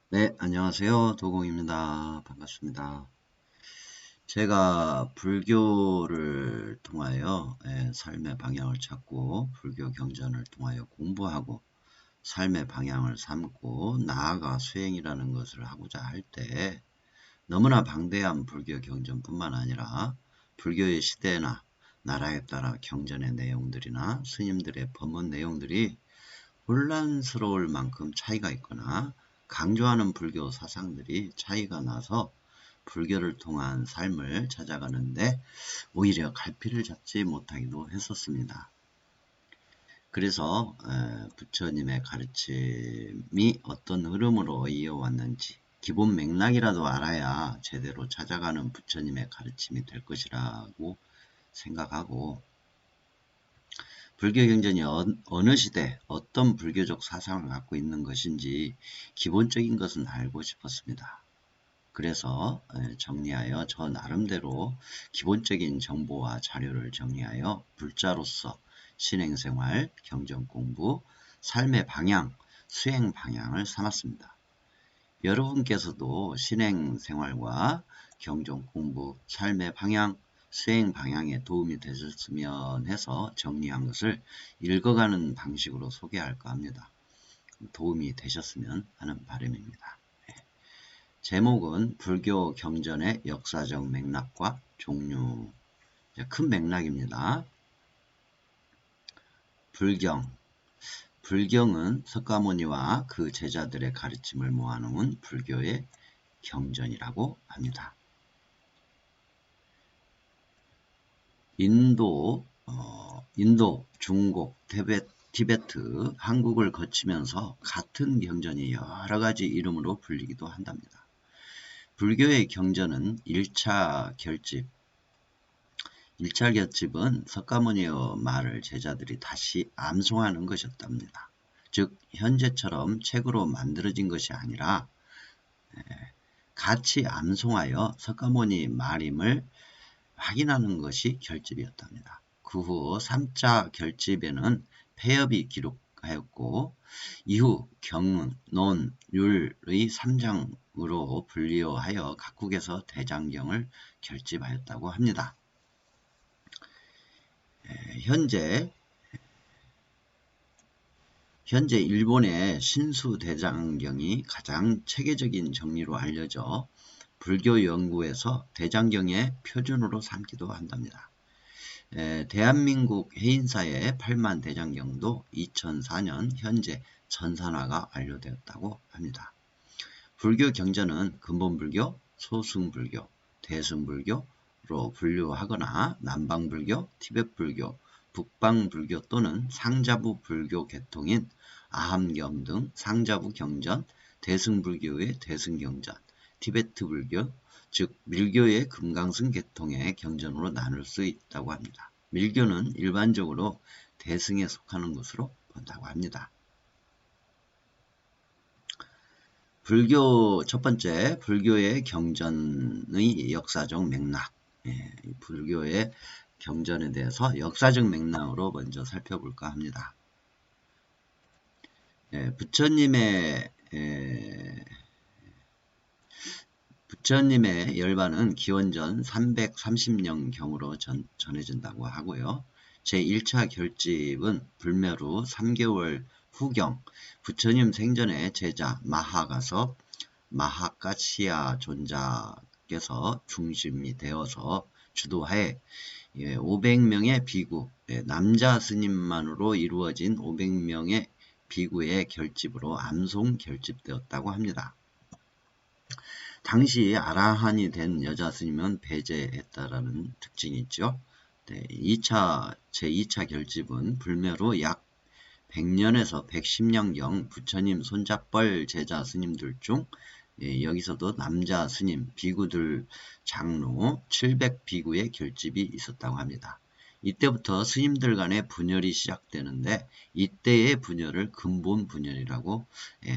네, 안녕하세요. 도공입니다. 반갑습니다. 제가 불교를 통하여 삶의 방향을 찾고 불교 경전을 통하여 공부하고 삶의 방향을 삼고 나아가 수행이라는 것을 하고자 할 때 너무나 방대한 불교 경전뿐만 아니라 불교의 시대나 나라에 따라 경전의 내용들이나 스님들의 법문 내용들이 혼란스러울 만큼 차이가 있거나 강조하는 불교 사상들이 차이가 나서 불교를 통한 삶을 찾아가는데 오히려 갈피를 잡지 못하기도 했었습니다. 그래서 부처님의 가르침이 어떤 흐름으로 이어왔는지 기본 맥락이라도 알아야 제대로 찾아가는 부처님의 가르침이 될 것이라고 생각하고, 불교 경전이 어느 시대 어떤 불교적 사상을 갖고 있는 것인지 기본적인 것은 알고 싶었습니다. 그래서 정리하여 저 나름대로 기본적인 정보와 자료를 정리하여 불자로서 신행생활, 경전공부, 삶의 방향, 수행 방향을 삼았습니다. 여러분께서도 신행생활과 경전공부, 삶의 방향, 수행 방향에 도움이 되셨으면 해서 정리한 것을 읽어가는 방식으로 소개할까 합니다. 도움이 되셨으면 하는 바람입니다. 제목은 불교 경전의 역사적 맥락과 종류. 큰 맥락입니다. 불경은 석가모니와 그 제자들의 가르침을 모아놓은 불교의 경전이라고 합니다. 인도, 중국, 티베트, 한국을 거치면서 같은 경전이 여러 가지 이름으로 불리기도 한답니다. 불교의 경전은 1차 결집은 석가모니의 말을 제자들이 다시 암송하는 것이었답니다. 즉 현재처럼 책으로 만들어진 것이 아니라 같이 암송하여 석가모니 말임을 확인하는 것이 결집이었답니다. 그 후 3차 결집에는 폐협이 기록하였고 이후 경론, 율의 3장으로 분리하여 각국에서 대장경을 결집하였다고 합니다. 현재 일본의 신수대장경이 가장 체계적인 정리로 알려져 불교 연구에서 대장경의 표준으로 삼기도 한답니다. 대한민국 해인사의 8만 대장경도 2004년 현재 전산화가 완료되었다고 합니다. 불교 경전은 근본불교, 소승불교, 대승불교로 분류하거나 남방불교, 티벳불교, 북방불교 또는 상자부 불교 계통인 아함경 등 상자부 경전, 대승불교의 대승경전, 티베트불교, 즉 밀교의 금강승 계통의 경전으로 나눌 수 있다고 합니다. 밀교는 일반적으로 대승에 속하는 것으로 본다고 합니다. 첫 번째, 불교의 경전의 역사적 맥락. 불교의 경전에 대해서 역사적 맥락으로 먼저 살펴볼까 합니다. 부처님의 열반은 기원전 330년경으로 전해진다고 하고요. 제1차 결집은 불멸 후 3개월 후경 부처님 생전에 제자 마하가시아 존자께서 중심이 되어서 주도하에 500명의 비구, 남자 스님만으로 이루어진 500명의 비구의 결집으로 암송 결집되었다고 합니다. 당시 아라한이 된 여자 스님은 배제했다라는 특징이 있죠. 제2차 결집은 불멸 후 약 100년에서 110년경 부처님 손자뻘 제자 스님들 중 여기서도 남자 스님, 비구들 장로 700비구의 결집이 있었다고 합니다. 이때부터 스님들 간의 분열이 시작되는데 이때의 분열을 근본 분열이라고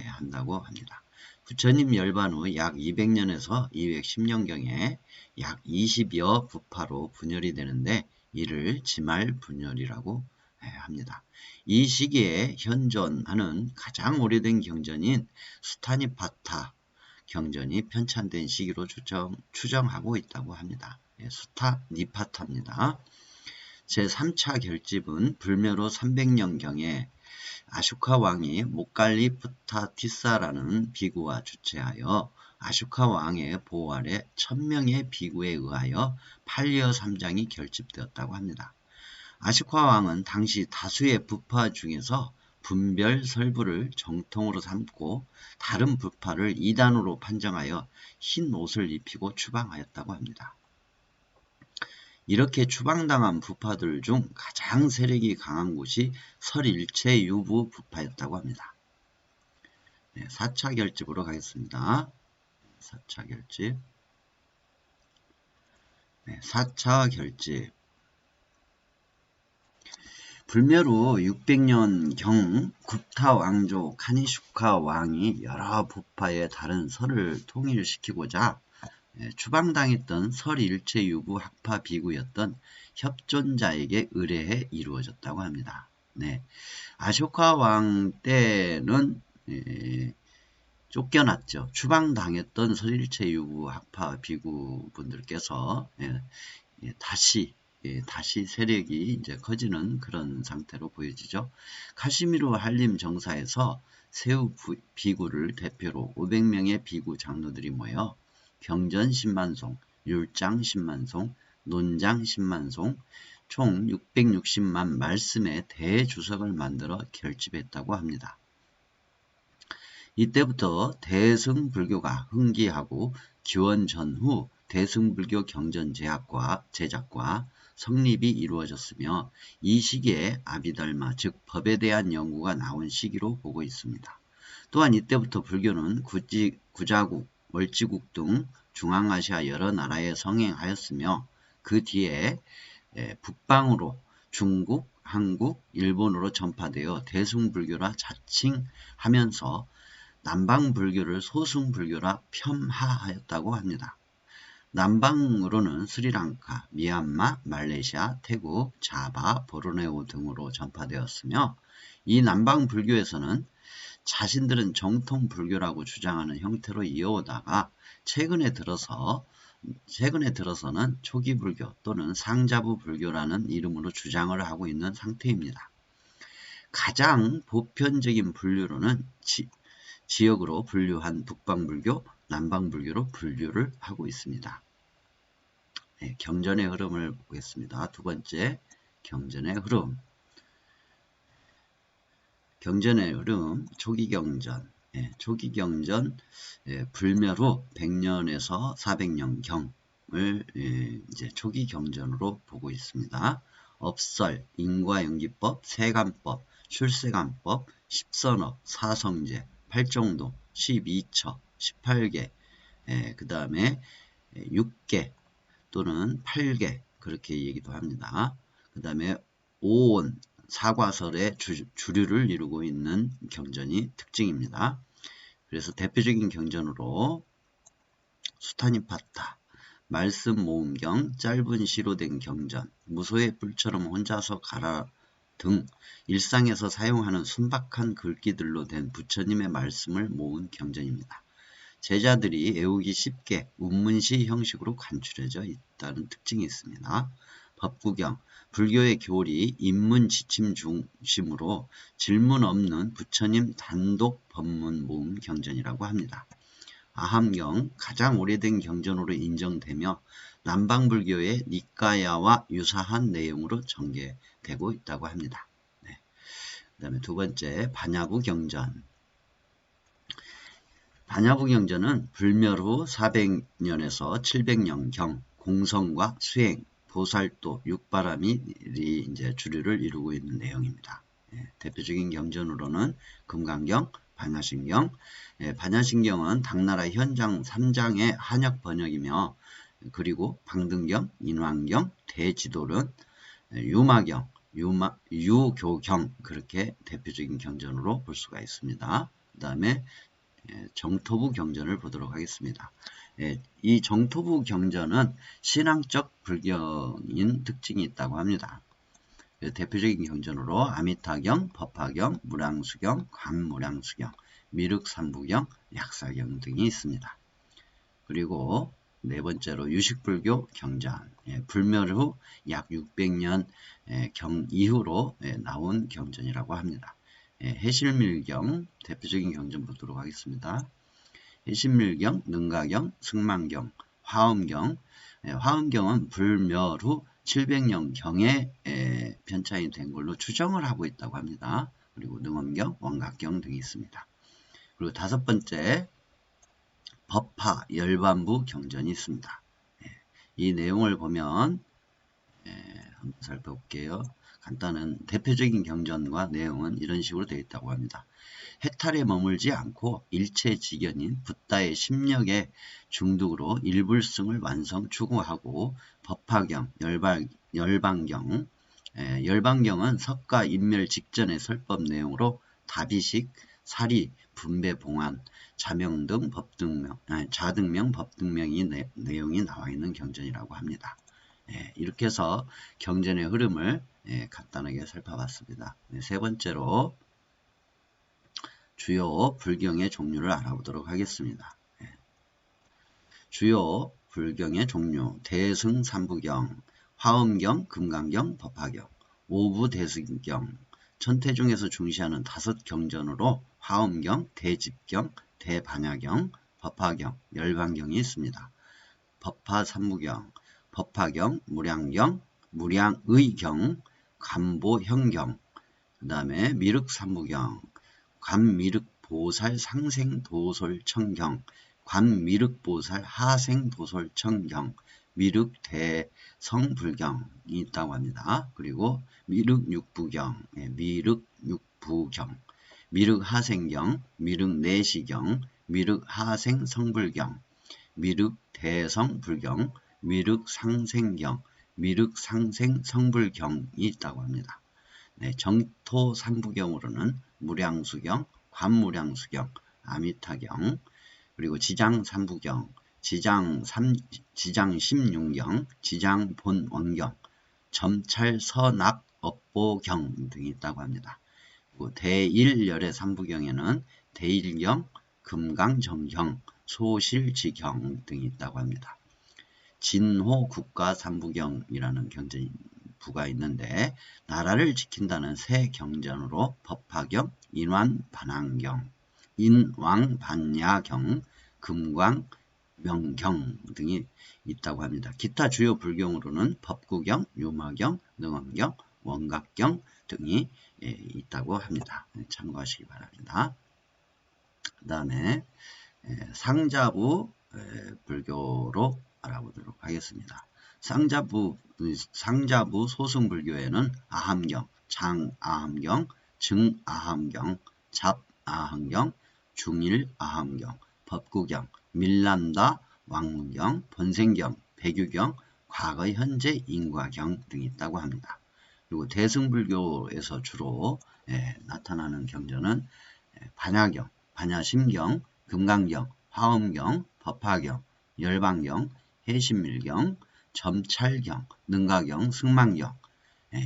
한다고 합니다. 부처님 열반 후 약 200년에서 210년경에 약 20여 부파로 분열이 되는데 이를 지말 분열이라고 합니다. 이 시기에 현존하는 가장 오래된 경전인 수타니파타 경전이 편찬된 시기로 추정하고 있다고 합니다. 수타 니파타입니다. 제3차 결집은 불멸후 300년경에 아쇼카 왕이 모칼리푸타티사라는 비구와 주최하여 아쇼카 왕의 보호 아래 1000명의 비구에 의하여 팔리어 3장이 결집되었다고 합니다. 아쇼카 왕은 당시 다수의 부파 중에서 분별 설부를 정통으로 삼고 다른 부파를 이단으로 판정하여 흰 옷을 입히고 추방하였다고 합니다. 이렇게 추방당한 부파들 중 가장 세력이 강한 곳이 설일체 유부 부파였다고 합니다. 4차 결집으로 가겠습니다. 4차 결집. 4차 결집. 불멸 후 600년경 굽타 왕조 카니슈카 왕이 여러 부파의 다른 설을 통일시키고자 추방당했던 설일체 유부 학파 비구였던 협존자에게 의뢰해 이루어졌다고 합니다. 아쇼카 왕 때는 쫓겨났죠. 추방당했던 설일체 유부 학파 비구분들께서 다시 세력이 이제 커지는 그런 상태로 보여지죠. 카시미르 한림 정사에서 세우 비구를 대표로 500명의 비구 장로들이 모여 경전 10만송, 율장 10만송, 논장 10만송, 총 660만 말씀의 대주석을 만들어 결집했다고 합니다. 이때부터 대승불교가 흥기하고 기원 전후 대승불교 경전 제작과 성립이 이루어졌으며 이 시기에 아비달마 즉 법에 대한 연구가 나온 시기로 보고 있습니다. 또한 이때부터 불교는 구자국, 월지국 등 중앙아시아 여러 나라에 성행하였으며 그 뒤에 북방으로 중국, 한국, 일본으로 전파되어 대승불교라 자칭하면서 남방불교를 소승불교라 폄하하였다고 합니다. 남방으로는 스리랑카, 미얀마, 말레이시아, 태국, 자바, 보르네오 등으로 전파되었으며 이 남방불교에서는 자신들은 정통불교라고 주장하는 형태로 이어오다가 최근에 들어서는 초기불교 또는 상자부불교라는 이름으로 주장을 하고 있는 상태입니다. 가장 보편적인 분류로는 지역으로 분류한 북방불교, 남방불교로 분류를 하고 있습니다. 경전의 흐름을 보겠습니다. 두 번째, 경전의 흐름. 경전의 흐름, 초기경전. 초기경전, 불멸 후 100년에서 400년경을 이제 초기경전으로 보고 있습니다. 업설, 인과연기법, 세간법, 출세간법, 십선업, 사성제, 팔정도, 12처, 18개, 그 다음에 6개 또는 8개 그렇게 얘기도 합니다. 그 다음에 오온, 사과설의 주류를 이루고 있는 경전이 특징입니다. 그래서 대표적인 경전으로 수타니파타, 말씀 모음경, 짧은 시로 된 경전, 무소의 뿔처럼 혼자서 가라 등 일상에서 사용하는 순박한 글귀들로 된 부처님의 말씀을 모은 경전입니다. 제자들이 외우기 쉽게 운문시 형식으로 간추려져 있다는 특징이 있습니다. 법구경, 불교의 교리, 인문 지침 중심으로 질문 없는 부처님 단독 법문 모음 경전이라고 합니다. 아함경, 가장 오래된 경전으로 인정되며 남방불교의 니까야와 유사한 내용으로 전개되고 있다고 합니다. 그 다음에 두 번째, 반야부 경전. 반야부 경전은 불멸 후 400년에서 700년경 공성과 수행, 보살도, 육바람이 이제 주류를 이루고 있는 내용입니다. 대표적인 경전으로는 금강경, 반야신경. 반야신경은 당나라 현장 3장의 한역 번역이며 그리고 방등경, 인왕경, 대지도론, 유마경, 유교경 그렇게 대표적인 경전으로 볼 수가 있습니다. 그 다음에 정토부 경전을 보도록 하겠습니다. 이 정토부 경전은 신앙적 불경인 특징이 있다고 합니다. 대표적인 경전으로 아미타경, 법화경, 무량수경, 관무량수경, 미륵삼부경, 약사경 등이 있습니다. 그리고 네 번째로 유식불교 경전, 불멸 후 약 600년 이후로 나온 경전이라고 합니다. 해실밀경 대표적인 경전 보도록 하겠습니다. 해실밀경, 능가경, 승만경, 화엄경. 화엄경은 불멸 후 700년경에 편찬이 된 걸로 추정을 하고 있다고 합니다. 그리고 능엄경, 원각경 등이 있습니다. 그리고 다섯 번째 법화 열반부 경전이 있습니다. 이 내용을 보면 한번 살펴볼게요. 간단한 대표적인 경전과 내용은 이런 식으로 되어 있다고 합니다. 해탈에 머물지 않고 일체지견인 붓다의 심력의 중독으로 일불승을 완성 추구하고 법화경, 열반경, 열반경은 석가 인멸 직전의 설법 내용으로 다비식, 사리, 분배 봉안, 자등명, 법등명이 내용이 나와 있는 경전이라고 합니다. 이렇게 해서 경전의 흐름을 간단하게 살펴봤습니다. 세 번째로 주요 불경의 종류를 알아보도록 하겠습니다. 주요 불경의 종류 대승 삼부경, 화엄경, 금강경, 법화경, 오부대승경, 천태중에서 중시하는 다섯 경전으로 화엄경, 대집경, 대반야경, 법화경, 열반경이 있습니다. 법화 삼부경, 법화경, 무량경, 무량의경, 간보형경, 그 다음에 미륵삼부경, 관미륵보살 상생도솔청경, 관미륵보살 하생도솔청경, 미륵대성불경이 있다고 합니다. 그리고 미륵육부경, 미륵육부경, 미륵하생경, 미륵내시경, 미륵하생성불경, 미륵대성불경, 미륵상생경, 미륵상생성불경이 있다고 합니다. 정토 삼부경으로는 무량수경, 관무량수경, 아미타경, 그리고 지장 삼부경, 지장 16경, 지장 본원경, 점찰 서납 업보경 등이 있다고 합니다. 그리고 대일열의 삼부경에는 대일경, 금강정경, 소실지경 등이 있다고 합니다. 진호 국가 삼부경이라는 경전부가 있는데 나라를 지킨다는 새 경전으로 법화경, 인왕반야경, 금광명경 등이 있다고 합니다. 기타 주요 불경으로는 법구경, 유마경, 능엄경, 원각경 등이 있다고 합니다. 참고하시기 바랍니다. 그 다음에 상자부 불교로 알아보도록 하겠습니다. 상자부 소승불교에는 아함경, 장아함경, 증아함경, 잡아함경, 중일아함경, 법구경, 밀란다, 왕문경, 본생경, 배규경, 과거, 현재, 인과경 등이 있다고 합니다. 그리고 대승불교에서 주로 나타나는 경전은 반야경, 반야심경, 금강경, 화엄경, 법화경, 열반경, 해신밀경, 점찰경, 능가경, 승만경,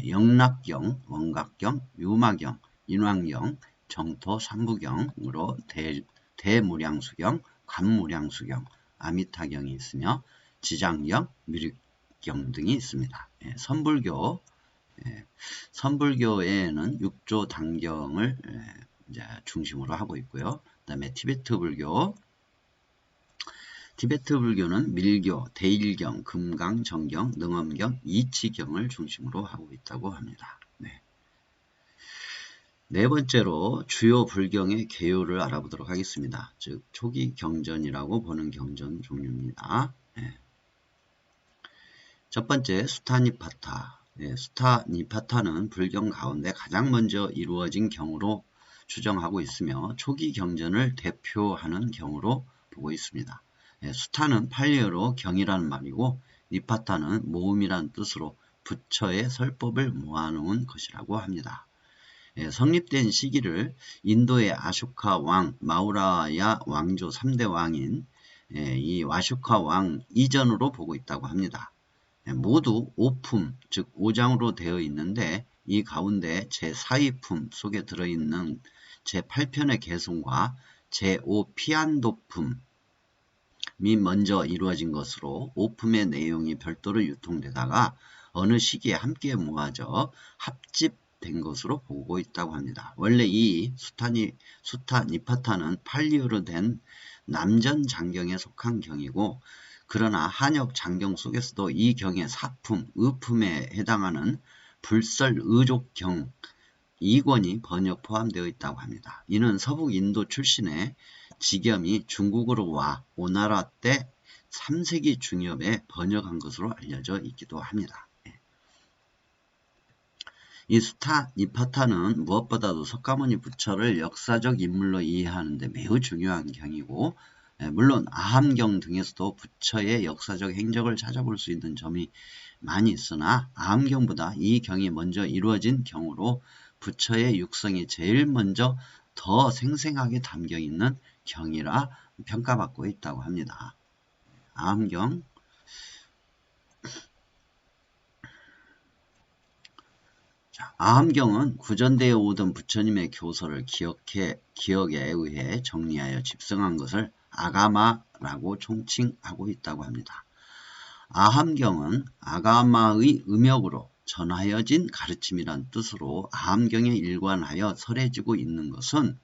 영락경, 원각경, 유마경, 인왕경, 정토 삼부경으로 대무량수경, 관무량수경, 아미타경이 있으며 지장경, 미륵경 등이 있습니다. 선불교에는 육조 단경을 중심으로 하고 있고요. 그 다음에 티베트 불교는 밀교, 대일경, 금강, 정경, 능엄경, 이치경을 중심으로 하고 있다고 합니다. 네 번째로 주요 불경의 개요를 알아보도록 하겠습니다. 즉 초기 경전이라고 보는 경전 종류입니다. 첫 번째 수타니파타. 수타니파타는 불경 가운데 가장 먼저 이루어진 경우로 추정하고 있으며 초기 경전을 대표하는 경우로 보고 있습니다. 수타는 팔리어로 경이라는 말이고 니파타는 모음이라는 뜻으로 부처의 설법을 모아놓은 것이라고 합니다. 성립된 시기를 인도의 아쇼카 왕, 마우라야 왕조 3대 왕인 이 와쇼카 왕 이전으로 보고 있다고 합니다. 모두 5품, 즉 5장으로 되어 있는데 이 가운데 제4위품 속에 들어있는 제8편의 개성과 제5피안도품 먼저 이루어진 것으로 오품의 내용이 별도로 유통되다가 어느 시기에 함께 모아져 합집된 것으로 보고 있다고 합니다. 원래 이 수타 니파타는 팔리어로 된 남전 장경에 속한 경이고, 그러나 한역 장경 속에서도 이 경의 사품, 의품에 해당하는 불설 의족경 2권이 번역 포함되어 있다고 합니다. 이는 서북 인도 출신의 지겸이 중국으로 와 오나라 때 3세기 중엽에 번역한 것으로 알려져 있기도 합니다. 이 수타 니파타는 무엇보다도 석가모니 부처를 역사적 인물로 이해하는 데 매우 중요한 경이고, 물론 아함경 등에서도 부처의 역사적 행적을 찾아볼 수 있는 점이 많이 있으나 아함경보다 이 경이 먼저 이루어진 경우로 부처의 육성이 제일 먼저 더 생생하게 담겨 있는 경이라 평가받고 있다고 합니다. 아함경. 아함경은 구전되어 오던 부처님의 교설을 기억에 의해 정리하여 집성한 것을 아가마라고 총칭하고 있다고 합니다. 아함경은 아가마의 음역으로 전하여진 가르침이란 뜻으로 아함경에 일관하여 설해지고 있는 것은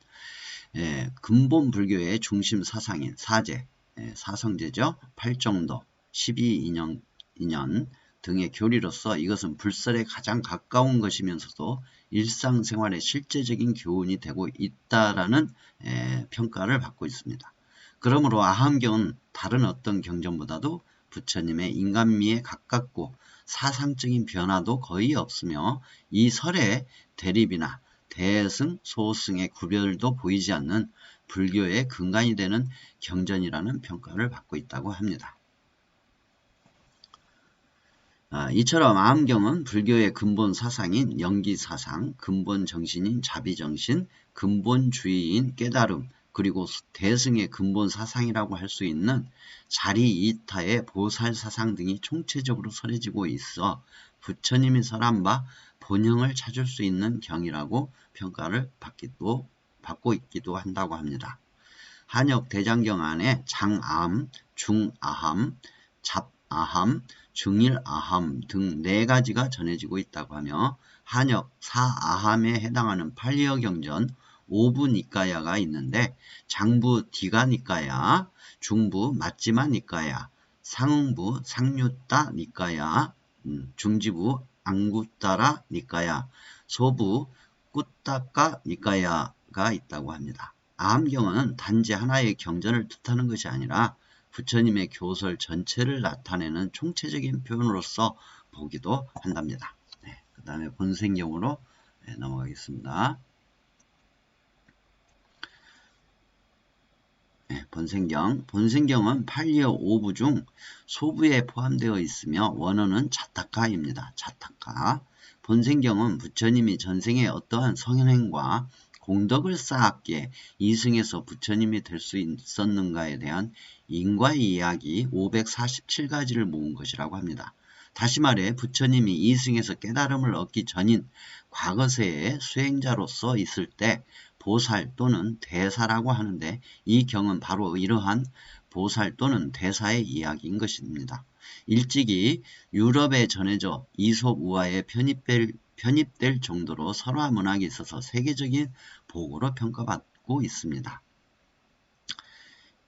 근본 불교의 중심 사상인 사제, 사성제죠. 8정도, 12인연 등의 교리로서 이것은 불설에 가장 가까운 것이면서도 일상생활의 실제적인 교훈이 되고 있다라는 평가를 받고 있습니다. 그러므로 아함경은 다른 어떤 경전보다도 부처님의 인간미에 가깝고 사상적인 변화도 거의 없으며 이 설의 대립이나 대승, 소승의 구별도 보이지 않는 불교의 근간이 되는 경전이라는 평가를 받고 있다고 합니다. 이처럼 아함경은 불교의 근본 사상인 영기사상, 근본 정신인 자비정신, 근본주의인 깨달음, 그리고 대승의 근본 사상이라고 할 수 있는 자리이타의 보살사상 등이 총체적으로 설해지고 있어 부처님이 설한 바 본형을 찾을 수 있는 경이라고 평가를 받고 있기도 한다고 합니다. 한역 대장경 안에 장아함, 중아함, 잡아함, 중일아함 등 4가지가 전해지고 있다고 하며 한역 사아함에 해당하는 팔리어 경전 5부 니까야가 있는데 장부 디가 니까야, 중부 마찌마 니까야, 상응부 상류따 니까야, 중지부 앙구따라 니까야, 소부 꾸따까 니까야가 있다고 합니다. 아함경은 단지 하나의 경전을 뜻하는 것이 아니라 부처님의 교설 전체를 나타내는 총체적인 표현으로서 보기도 한답니다. 그 다음에 본생경으로 넘어가겠습니다. 본생경은 팔리어 5부 중 소부에 포함되어 있으며 원어는 자타카입니다. 자타카. 본생경은 부처님이 전생에 어떠한 성현행과 공덕을 쌓았기에 이승에서 부처님이 될 수 있었는가에 대한 인과의 이야기 547가지를 모은 것이라고 합니다. 다시 말해 부처님이 이승에서 깨달음을 얻기 전인 과거세의 수행자로서 있을 때 보살 또는 대사라고 하는데 이 경은 바로 이러한 보살 또는 대사의 이야기인 것입니다. 일찍이 유럽에 전해져 이솝우화에 편입될 정도로 설화 문학에 있어서 세계적인 보고로 평가받고 있습니다.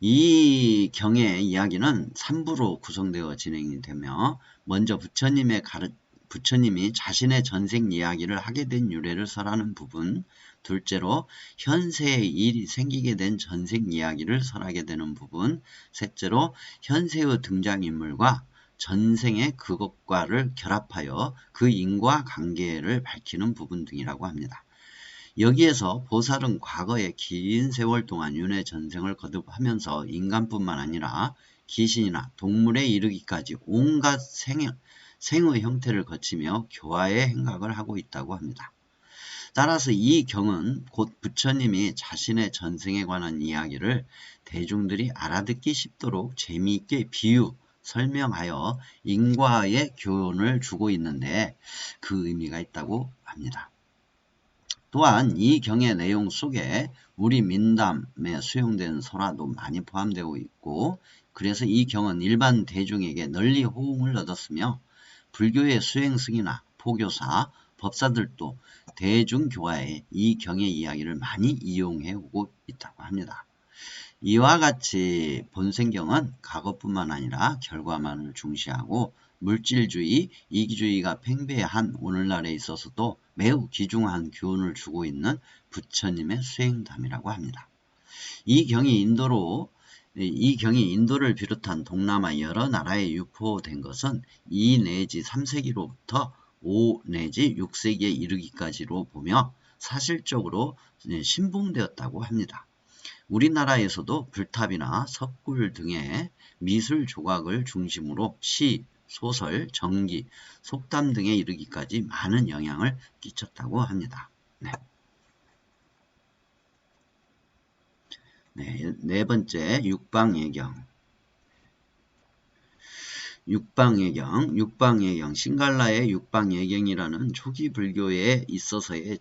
이 경의 이야기는 3부로 구성되어 진행이 되며 먼저 부처님이 자신의 전생 이야기를 하게 된 유래를 설하는 부분, 둘째로 현세의 일이 생기게 된 전생 이야기를 설하게 되는 부분, 셋째로 현세의 등장인물과 전생의 그것과를 결합하여 그 인과관계를 밝히는 부분 등이라고 합니다. 여기에서 보살은 과거의 긴 세월 동안 윤회 전생을 거듭하면서 인간뿐만 아니라 귀신이나 동물에 이르기까지 온갖 생의 형태를 거치며 교화의 행각을 하고 있다고 합니다. 따라서 이 경은 곧 부처님이 자신의 전생에 관한 이야기를 대중들이 알아듣기 쉽도록 재미있게 설명하여 인과의 교훈을 주고 있는데 그 의미가 있다고 합니다. 또한 이 경의 내용 속에 우리 민담에 수용된 설화도 많이 포함되고 있고, 그래서 이 경은 일반 대중에게 널리 호응을 얻었으며 불교의 수행승이나 포교사, 법사들도 대중교화에 이 경의 이야기를 많이 이용해 오고 있다고 합니다. 이와 같이 본생경은 과거뿐만 아니라 결과만을 중시하고 물질주의, 이기주의가 팽배한 오늘날에 있어서도 매우 귀중한 교훈을 주고 있는 부처님의 수행담이라고 합니다. 이 경이 인도를 비롯한 동남아 여러 나라에 유포된 것은 2 내지 3세기로부터 5 내지 6세기에 이르기까지로 보며 사실적으로 신봉되었다고 합니다. 우리나라에서도 불탑이나 석굴 등의 미술 조각을 중심으로 시, 소설, 정기, 속담 등에 이르기까지 많은 영향을 끼쳤다고 합니다. 네 번째, 육방예경. 육방예경, 신갈라의 육방예경이라는 초기 불교에 있어서의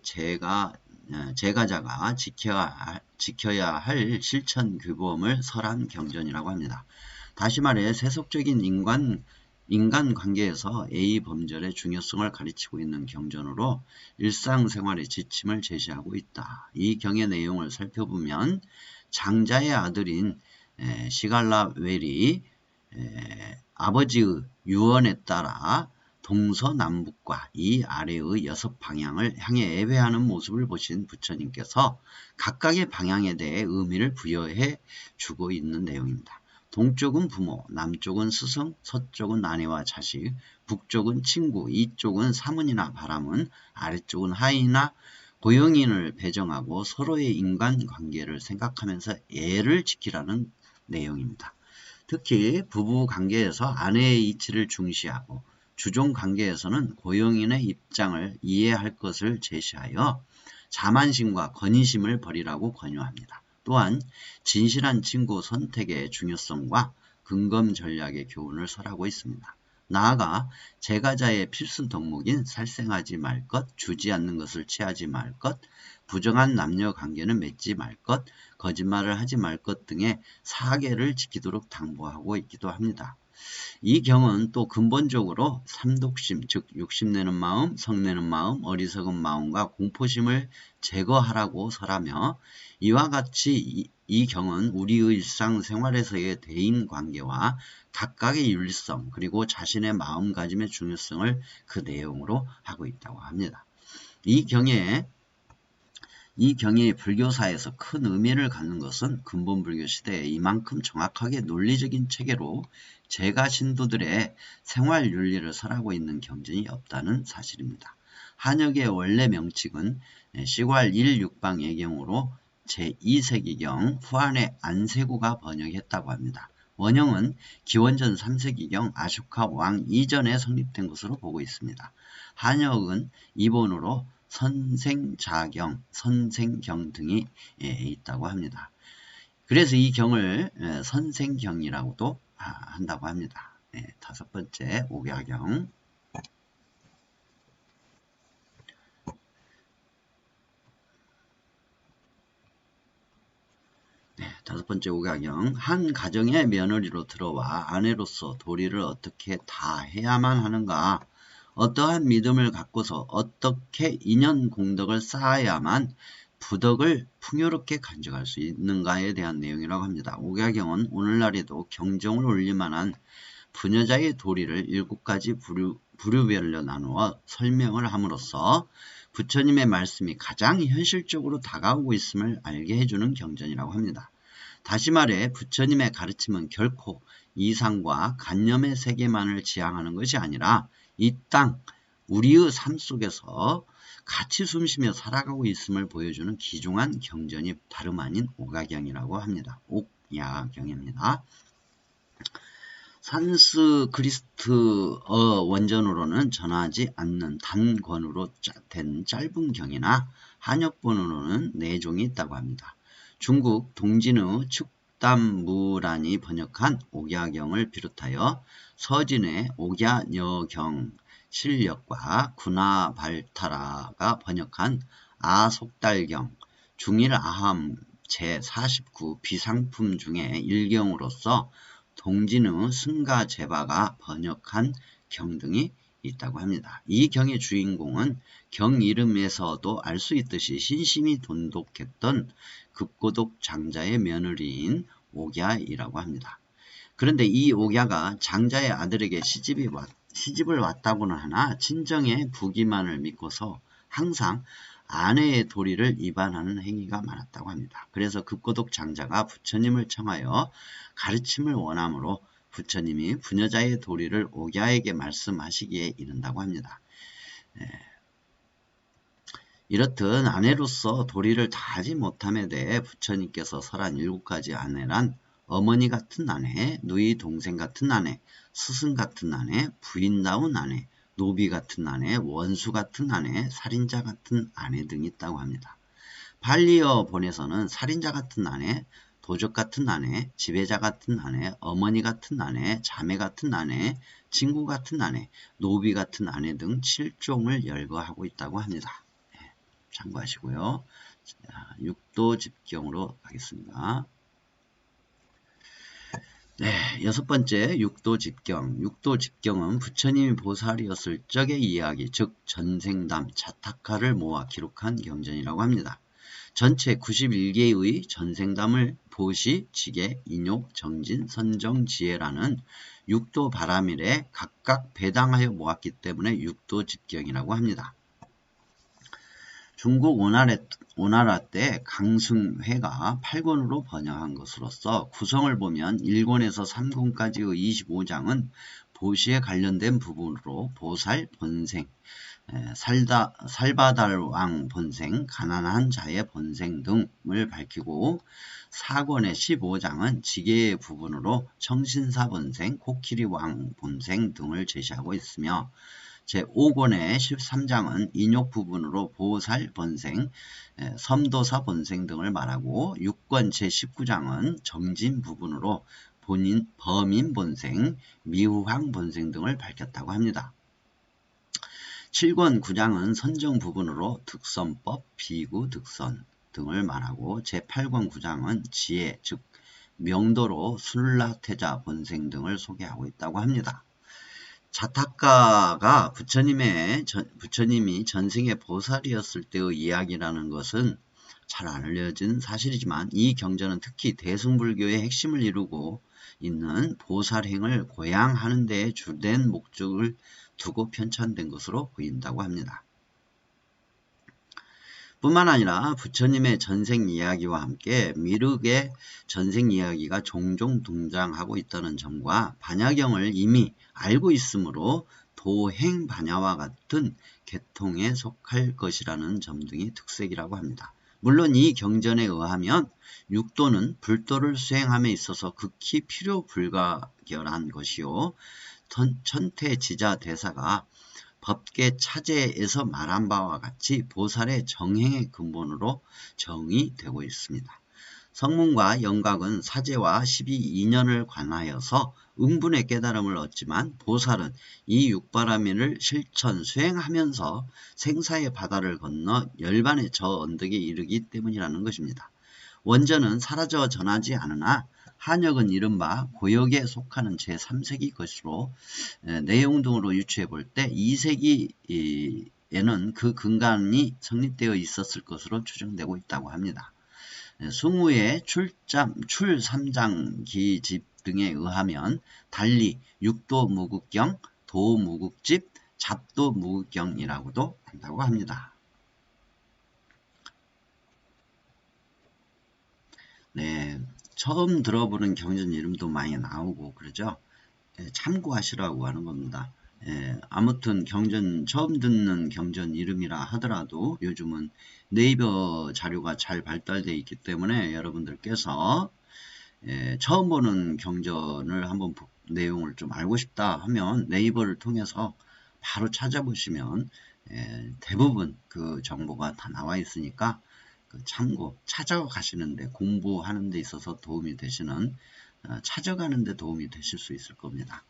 제가자가 지켜야 할 실천 규범을 설한 경전이라고 합니다. 다시 말해 세속적인 인간관계에서 A범절의 중요성을 가르치고 있는 경전으로 일상생활의 지침을 제시하고 있다. 이 경의 내용을 살펴보면 장자의 아들인 시갈라웰이 아버지의 유언에 따라 동서남북과 이 아래의 6방향을 향해 예배하는 모습을 보신 부처님께서 각각의 방향에 대해 의미를 부여해 주고 있는 내용입니다. 동쪽은 부모, 남쪽은 스승, 서쪽은 아내와 자식, 북쪽은 친구, 이쪽은 사문이나 바람은, 아래쪽은 하인이나 고용인을 배정하고 서로의 인간관계를 생각하면서 예를 지키라는 내용입니다. 특히 부부관계에서 아내의 이치를 중시하고 주종관계에서는 고용인의 입장을 이해할 것을 제시하여 자만심과 건의심을 버리라고 권유합니다. 또한 진실한 친구 선택의 중요성과 근검 전략의 교훈을 설하고 있습니다. 나아가 제가자의 필수 덕목인 살생하지 말 것, 주지 않는 것을 취하지 말 것, 부정한 남녀 관계는 맺지 말 것, 거짓말을 하지 말 것 등의 사계를 지키도록 당부하고 있기도 합니다. 이 경은 또 근본적으로 삼독심, 즉 욕심내는 마음, 성내는 마음, 어리석은 마음과 공포심을 제거하라고 설하며 이와 같이 이 경은 우리의 일상생활에서의 대인관계와 각각의 윤리성 그리고 자신의 마음가짐의 중요성을 그 내용으로 하고 있다고 합니다. 이 경이 불교사에서 큰 의미를 갖는 것은 근본 불교 시대에 이만큼 정확하게 논리적인 체계로 제가 신도들의 생활 윤리를 설하고 있는 경전이 없다는 사실입니다. 한역의 원래 명칭은 시괄 1육방예경으로 제2세기경 후한의 안세구가 번역했다고 합니다. 원형은 기원전 3세기경 아쇼카 왕 이전에 성립된 것으로 보고 있습니다. 한역은 이본으로 선생자경, 선생경 등이 있다고 합니다. 그래서 이 경을 선생경이라고도 한다고 합니다. 다섯 번째 옥야경. 다섯 번째 옥야경. 한 가정의 며느리로 들어와 아내로서 도리를 어떻게 다 해야만 하는가? 어떠한 믿음을 갖고서 어떻게 인연 공덕을 쌓아야만 부덕을 풍요롭게 간직할 수 있는가에 대한 내용이라고 합니다. 옥야경은 오늘날에도 경정을 올릴 만한 부녀자의 도리를 7가지 부류별로 나누어 설명을 함으로써 부처님의 말씀이 가장 현실적으로 다가오고 있음을 알게 해주는 경전이라고 합니다. 다시 말해 부처님의 가르침은 결코 이상과 관념의 세계만을 지향하는 것이 아니라 이 땅 우리의 삶 속에서 같이 숨쉬며 살아가고 있음을 보여주는 귀중한 경전이 다름 아닌 옥야경이라고 합니다. 옥야경입니다. 산스크리트어 원전으로는 전하지 않는 단권으로 된 짧은 경이나 한역본으로는 4종이 있다고 합니다. 중국 동진의 축담무란이 번역한 옥야경을 비롯하여 서진의 옥야여경 실력과 구나발타라가 번역한 아속달경, 중일 아함 제49 비상품 중에 일경으로서 동진의 승가제바가 번역한 경 등이 있다고 합니다. 이 경의 주인공은 경 이름에서도 알 수 있듯이 신심이 돈독했던 급고독 장자의 며느리인 옥야이라고 합니다. 그런데 이 옥야가 장자의 아들에게 시집을 왔다고는 하나 친정의 부기만을 믿고서 항상 아내의 도리를 위반하는 행위가 많았다고 합니다. 그래서 급고독 장자가 부처님을 청하여 가르침을 원하므로 부처님이 부녀자의 도리를 옥야에게 말씀하시기에 이른다고 합니다. 이렇듯 아내로서 도리를 다하지 못함에 대해 부처님께서 설한 7가지 아내란 어머니 같은 아내, 누이 동생 같은 아내, 스승 같은 아내, 부인다운 아내, 노비 같은 아내, 원수 같은 아내, 살인자 같은 아내 등이 있다고 합니다. 발리어 본에서는 살인자 같은 아내, 도적 같은 아내, 지배자 같은 아내, 어머니 같은 아내, 자매 같은 아내, 친구 같은 아내, 노비 같은 아내 등 7종을 열거하고 있다고 합니다. 참고하시고요. 자, 육도 집경으로 가겠습니다. 네, 6번째 육도 집경. 육도 집경은 부처님이 보살이었을 적의 이야기, 즉 전생담, 자타카를 모아 기록한 경전이라고 합니다. 전체 91개의 전생담을 보시, 지계, 인욕, 정진, 선정, 지혜라는 육도 바라밀에 각각 배당하여 모았기 때문에 육도 집경이라고 합니다. 중국 오나라 때 강승회가 8권으로 번역한 것으로서 구성을 보면 1권에서 3권까지의 25장은 보시에 관련된 부분으로 보살, 본생, 살바달왕 본생, 가난한 자의 본생 등을 밝히고 4권의 15장은 지계의 부분으로 청신사 본생, 코끼리 왕 본생 등을 제시하고 있으며 제5권의 13장은 인욕 부분으로 보살 본생, 섬도사 본생 등을 말하고 6권 제19장은 정진 부분으로 범인 본생, 미후황 본생 등을 밝혔다고 합니다. 7권 9장은 선정 부분으로 득선법, 비구, 득선 등을 말하고 제8권 9장은 지혜, 즉 명도로 술라태자 본생 등을 소개하고 있다고 합니다. 자타카가 부처님이 전생에 보살이었을 때의 이야기라는 것은 잘 알려진 사실이지만 이 경전은 특히 대승불교의 핵심을 이루고 있는 보살행을 고양하는 데에 주된 목적을 두고 편찬된 것으로 보인다고 합니다. 뿐만 아니라 부처님의 전생 이야기와 함께 미륵의 전생 이야기가 종종 등장하고 있다는 점과 반야경을 이미 알고 있으므로 도행 반야와 같은 계통에 속할 것이라는 점 등이 특색이라고 합니다. 물론 이 경전에 의하면 육도는 불도를 수행함에 있어서 극히 필요 불가결한 것이요. 천태지자 대사가 법계 차제에서 말한 바와 같이 보살의 정행의 근본으로 정의되고 있습니다. 성문과 영각은 사제와 12인연을 관하여서 응분의 깨달음을 얻지만 보살은 이 육바라밀을 실천 수행하면서 생사의 바다를 건너 열반의 저 언덕에 이르기 때문이라는 것입니다. 원전은 사라져 전하지 않으나 한역은 이른바 고역에 속하는 제3세기 것으로 내용 등으로 유추해 볼 때 2세기에는 그 근간이 성립되어 있었을 것으로 추정되고 있다고 합니다. 숭우의 출 3장 기집 등에 의하면 달리 육도 무국경, 도 무국집, 잡도 무국경이라고도 한다고 합니다. 네, 처음 들어보는 경전 이름도 많이 나오고 그러죠. 참고하시라고 하는 겁니다. 아무튼 경전 처음 듣는 경전 이름이라 하더라도 요즘은 네이버 자료가 잘 발달되어 있기 때문에 여러분들께서 처음 보는 경전을 한번 내용을 좀 알고 싶다 하면 네이버를 통해서 바로 찾아보시면 대부분 그 정보가 다 나와 있으니까 참고 찾아가시는데 공부하는 데 있어서 도움이 되시는 찾아가는 데 도움이 되실 수 있을 겁니다.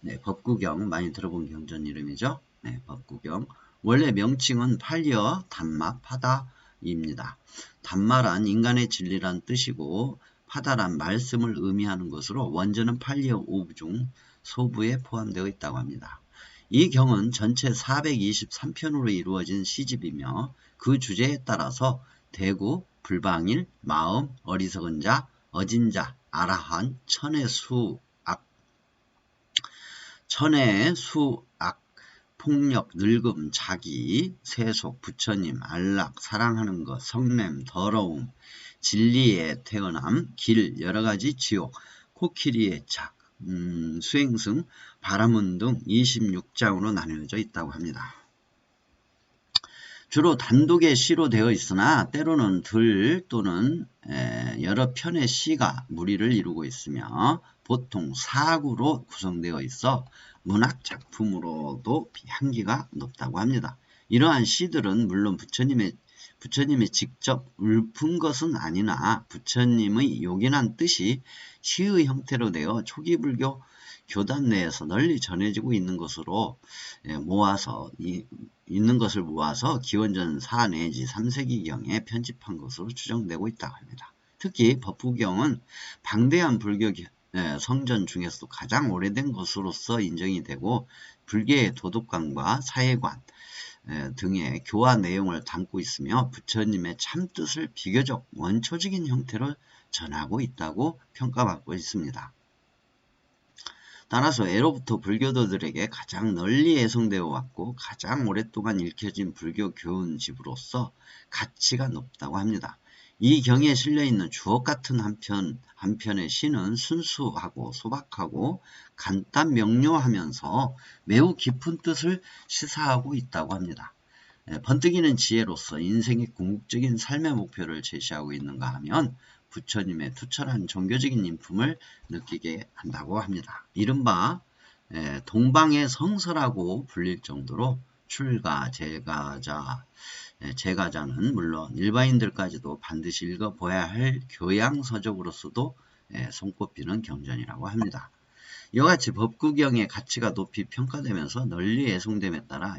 네, 법구경 많이 들어본 경전 이름이죠. 네, 법구경 원래 명칭은 팔려 단마파다입니다. 단마란 인간의 진리란 뜻이고 파다란 말씀을 의미하는 것으로 원전은 팔려 오부 중 소부에 포함되어 있다고 합니다. 이 경은 전체 423편으로 이루어진 시집이며 그 주제에 따라서 대구, 불방일, 마음, 어리석은 자, 어진 자, 아라한, 천의 수악, 폭력, 늙음, 자기, 세속, 부처님, 안락, 사랑하는 것, 성냄, 더러움, 진리의 태어남, 길, 여러가지 지옥, 코끼리의 작, 수행승, 바라문 등 26장으로 나뉘어져 있다고 합니다. 주로 단독의 시로 되어 있으나 때로는 들 또는 여러 편의 시가 무리를 이루고 있으며 보통 사구로 구성되어 있어 문학 작품으로도 향기가 높다고 합니다. 이러한 시들은 물론 부처님이 직접 읊은 것은 아니나 부처님의 요긴한 뜻이 시의 형태로 되어 초기 불교 교단 내에서 널리 전해지고 있는 것으로 있는 것을 모아서 기원전 4 내지 3세기경에 편집한 것으로 추정되고 있다고 합니다. 특히 법구경은 방대한 불교 성전 중에서도 가장 오래된 것으로서 인정이 되고 불교의 도덕관과 사회관 등의 교화 내용을 담고 있으며 부처님의 참뜻을 비교적 원초적인 형태로 전하고 있다고 평가받고 있습니다. 따라서 예로부터 불교도들에게 가장 널리 애송되어 왔고 가장 오랫동안 읽혀진 불교 교훈집으로서 가치가 높다고 합니다. 이 경에 실려있는 주옥같은 한편의 시는 순수하고 소박하고 간단 명료하면서 매우 깊은 뜻을 시사하고 있다고 합니다. 번뜩이는 지혜로서 인생의 궁극적인 삶의 목표를 제시하고 있는가 하면 부처님의 투철한 종교적인 인품을 느끼게 한다고 합니다. 이른바 동방의 성서라고 불릴 정도로 출가, 제가자는 물론 일반인들까지도 반드시 읽어보아야 할 교양서적으로서도 손꼽히는 경전이라고 합니다. 이와 같이 법구경의 가치가 높이 평가되면서 널리 애송됨에 따라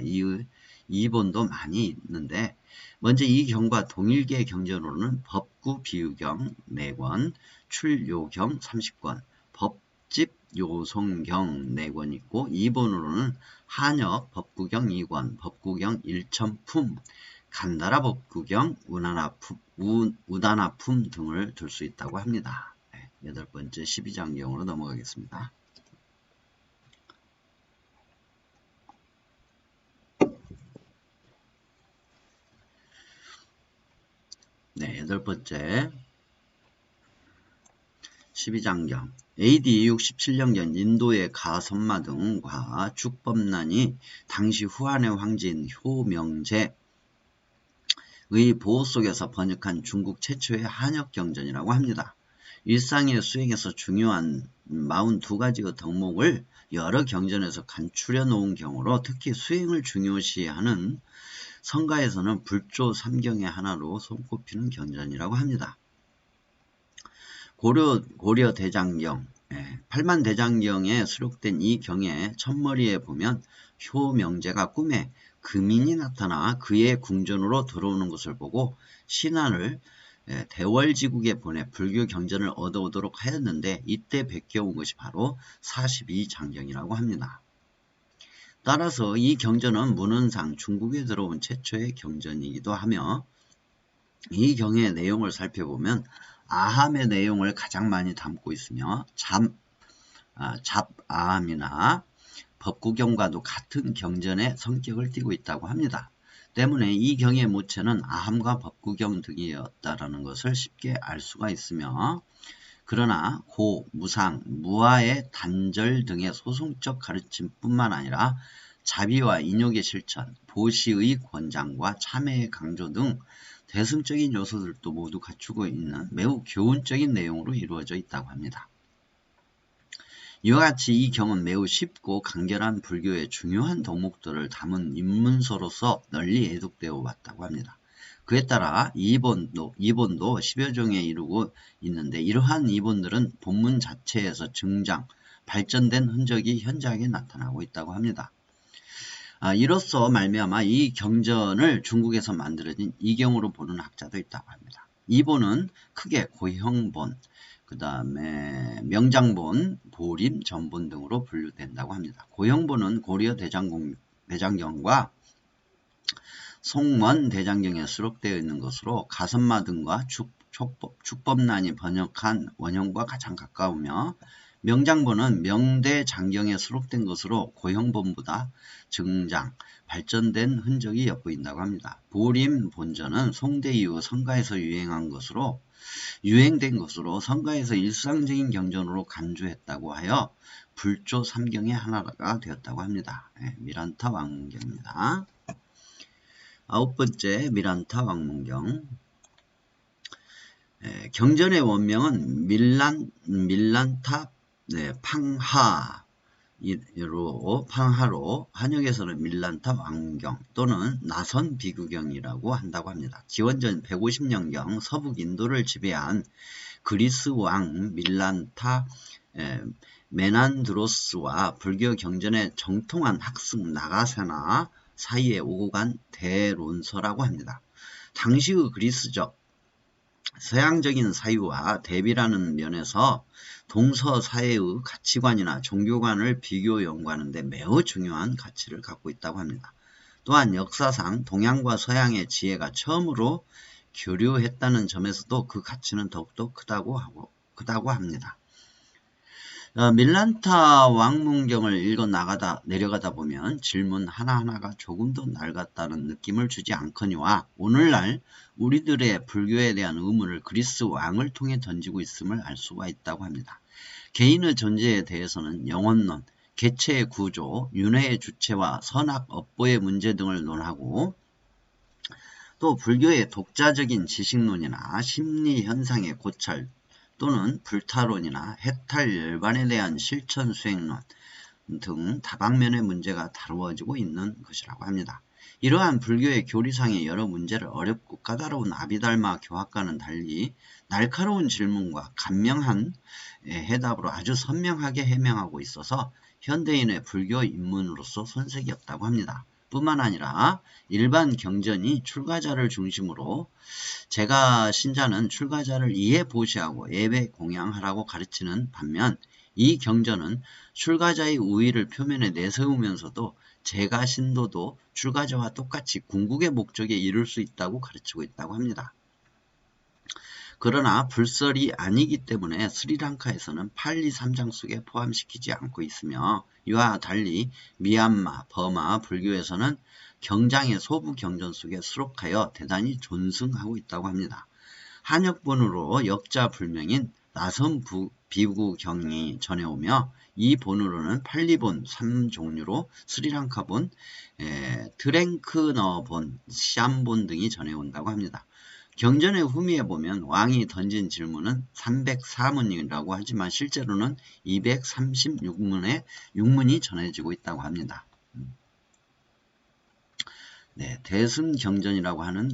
이본도 많이 있는데 먼저 이 경과 동일계 경전으로는 법구비유경 4권, 출요경 30권, 법집요송경 4권 있고 이본으로는 한역 법구경 2권, 법구경 일천품, 간다라 법구경, 우다나품 등을 둘 수 있다고 합니다. 8번째 12장경으로 넘어가겠습니다. 네, 8번째 12장경 AD 67년경 인도의 가선마 등과 죽법난이 당시 후한의 황제인 효명제의 보호 속에서 번역한 중국 최초의 한역경전이라고 합니다. 일상의 수행에서 중요한 42가지의 덕목을 여러 경전에서 간추려 놓은 경우로 특히 수행을 중요시하는 성가에서는 불조 3경의 하나로 손꼽히는 경전이라고 합니다. 고려 대장경, 8만 대장경에 수록된 이 경의 첫머리에 보면 효명제가 꿈에 금인이 나타나 그의 궁전으로 들어오는 것을 보고 신하를 대월지국에 보내 불교 경전을 얻어오도록 하였는데 이때 베껴온 것이 바로 42장경이라고 합니다. 따라서 이 경전은 문헌상 중국에 들어온 최초의 경전이기도 하며 이 경의 내용을 살펴보면 아함의 내용을 가장 많이 담고 있으며 잡아함이나 법구경과도 같은 경전의 성격을 띠고 있다고 합니다. 때문에 이 경의 모체는 아함과 법구경 등이었다라는 것을 쉽게 알 수가 있으며 그러나 고, 무상, 무아의 단절 등의 소송적 가르침뿐만 아니라 자비와 인욕의 실천, 보시의 권장과 참회의 강조 등 대승적인 요소들도 모두 갖추고 있는 매우 교훈적인 내용으로 이루어져 있다고 합니다. 이와 같이 이 경은 매우 쉽고 간결한 불교의 중요한 덕목들을 담은 입문서로서 널리 애독되어 왔다고 합니다. 그에 따라 이본도 10여 종에 이르고 있는데 이러한 이본들은 본문 자체에서 발전된 흔적이 현저하게 나타나고 있다고 합니다. 이로써 말미암아 이 경전을 중국에서 만들어진 이경으로 보는 학자도 있다고 합니다. 이본은 크게 고형본, 그 다음에 명장본, 보림, 전본 등으로 분류된다고 합니다. 고형본은 고려 대장경과 송원 대장경에 수록되어 있는 것으로 가선마 등과 축법난이 번역한 원형과 가장 가까우며, 명장본은 명대장경에 수록된 것으로 고형본보다 증장, 발전된 흔적이 엿보인다고 합니다. 보림 본전은 송대 이후 성가에서 유행된 것으로 성가에서 일상적인 경전으로 간주했다고 하여 불조 3경의 하나가 되었다고 합니다. 미란타 왕문경입니다. 9번째 미란타 왕문경. 경전의 원명은 밀란타 팡하로 한역에서는 밀란타 왕경 또는 나선 비구경이라고 한다고 합니다. 기원전 150년경 서북 인도를 지배한 그리스 왕 밀란타 메난드로스와 불교 경전의 정통한 학습 나가사나 사이에 오고 간 대론서라고 합니다. 당시의 그리스적 서양적인 사유와 대비라는 면에서 동서사회의 가치관이나 종교관을 비교 연구하는 데 매우 중요한 가치를 갖고 있다고 합니다. 또한 역사상 동양과 서양의 지혜가 처음으로 교류했다는 점에서도 그 가치는 더욱더 크다고 합니다. 밀란타 왕문경을 읽어 내려가다 보면 질문 하나하나가 조금 더 낡았다는 느낌을 주지 않거니와 오늘날 우리들의 불교에 대한 의문을 그리스 왕을 통해 던지고 있음을 알 수가 있다고 합니다. 개인의 존재에 대해서는 영혼론, 개체의 구조, 윤회의 주체와 선악 업보의 문제 등을 논하고, 또 불교의 독자적인 지식론이나 심리현상의 고찰 또는 불타론이나 해탈열반에 대한 실천 수행론 등 다방면의 문제가 다루어지고 있는 것이라고 합니다. 이러한 불교의 교리상의 여러 문제를 어렵고 까다로운 아비달마 교학과는 달리 날카로운 질문과 간명한 해답으로 아주 선명하게 해명하고 있어서 현대인의 불교 입문으로서 손색이 없다고 합니다. 뿐만 아니라 일반 경전이 출가자를 중심으로 제가 신자는 출가자를 이해보시하고 예배 공양하라고 가르치는 반면 이 경전은 출가자의 우위를 표면에 내세우면서도 제가 신도도 출가자와 똑같이 궁극의 목적에 이룰 수 있다고 가르치고 있다고 합니다. 그러나 불설이 아니기 때문에 스리랑카에서는 팔리 3장 속에 포함시키지 않고 있으며, 이와 달리 미얀마, 버마 불교에서는 경장의 소부 경전 속에 수록하여 대단히 존승하고 있다고 합니다. 한역본으로 역자불명인 나선 비구경이 전해오며, 이 본으로는 팔리본 3종류로 스리랑카본, 트랭크너본, 시암본 등이 전해온다고 합니다. 경전의 후미에 보면 왕이 던진 질문은 304문이라고 하지만 실제로는 236문이 전해지고 있다고 합니다. 대승경전이라고 하는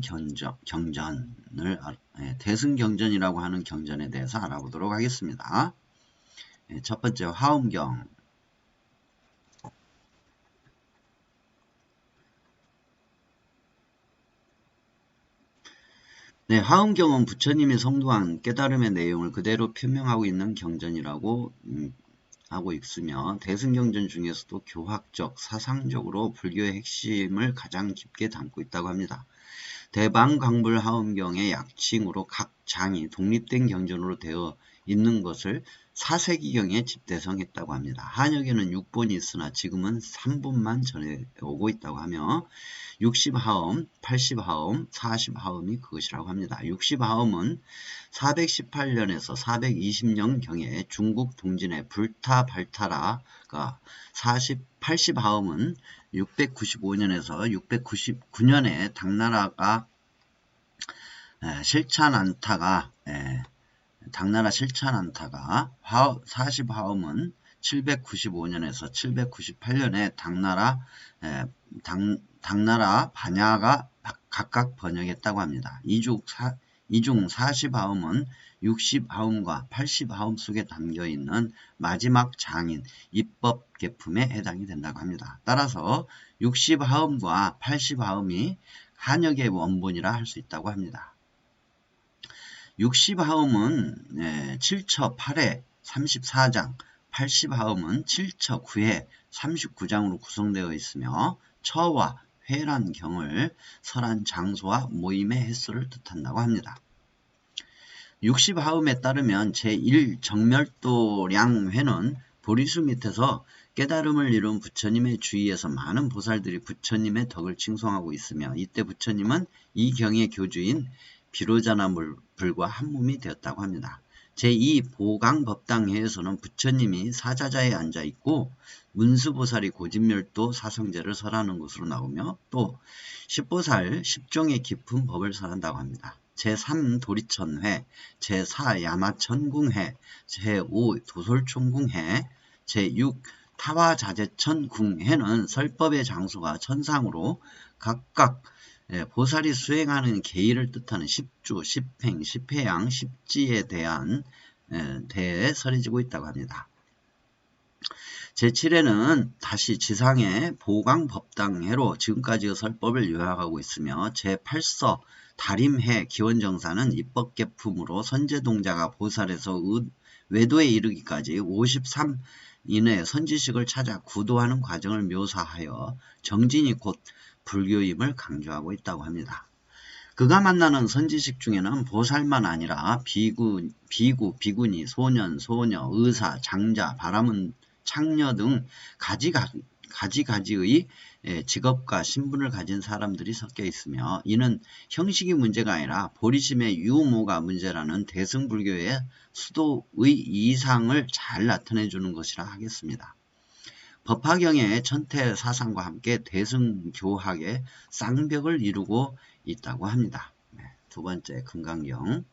대승경전이라고 하는 경전에 대해서 알아보도록 하겠습니다. 첫 번째 화엄경. 화엄경은 부처님이 성도한 깨달음의 내용을 그대로 표명하고 있는 경전이라고 하고 있으며, 대승경전 중에서도 교학적, 사상적으로 불교의 핵심을 가장 깊게 담고 있다고 합니다. 대방광불 화엄경의 약칭으로 각 장이 독립된 경전으로 되어 있는 것을 4세기경에 집대성했다고 합니다. 한역에는 6본이 있으나 지금은 3본만 전해오고 있다고 하며 60하엄, 80하엄, 40하엄이 그것이라고 합니다. 60하엄은 418년에서 420년경에 중국 동진의 불타발타라가 80하엄은 695년에서 699년에 당나라 실찬안타가 40하엄은 795년에서 798년에 당나라 반야가 각각 번역했다고 합니다. 이중 40하엄은 60하음과 80하음 속에 담겨있는 마지막 장인 입법계품에 해당이 된다고 합니다. 따라서 60하음과 80하음이 한역의 원본이라 할 수 있다고 합니다. 60하음은 7처 8회 34장, 80하음은 7처 9회 39장으로 구성되어 있으며 처와 회란 경을 설한 장소와 모임의 횟수를 뜻한다고 합니다. 60하음에 따르면 제1정멸도량회는 보리수 밑에서 깨달음을 이룬 부처님의 주위에서 많은 보살들이 부처님의 덕을 칭송하고 있으며 이때 부처님은 이 경의 교주인 비로자나불과 한 몸이 되었다고 합니다. 제2보강법당회에서는 부처님이 사자자에 앉아있고 문수보살이 고진멸도 사성제를 설하는 것으로 나오며 또 10보살 10종의 깊은 법을 설한다고 합니다. 제3 도리천회, 제4 야마천궁회, 제5 도솔총궁회, 제6 타화자재천궁회는 설법의 장소가 천상으로 각각 보살이 수행하는 계의를 뜻하는 10주, 10행, 10회양, 10지에 대해 설해지고 있다고 합니다. 제7회는 다시 지상의 보강법당회로 지금까지의 설법을 요약하고 있으며 제8서 다림회 기원정사는 입법계품으로 선제동자가 보살에서 외도에 이르기까지 53 이내 선지식을 찾아 구도하는 과정을 묘사하여 정진이 곧 불교임을 강조하고 있다고 합니다. 그가 만나는 선지식 중에는 보살만 아니라 비구, 비구니, 소년, 소녀, 의사, 장자, 바라문, 창녀 등 가지가지의 직업과 신분을 가진 사람들이 섞여 있으며 이는 형식이 문제가 아니라 보리심의 유모가 문제라는 대승불교의 수도의 이상을 잘 나타내주는 것이라 하겠습니다. 법화경의 천태사상과 함께 대승교학의 쌍벽을 이루고 있다고 합니다. 두 번째 금강경.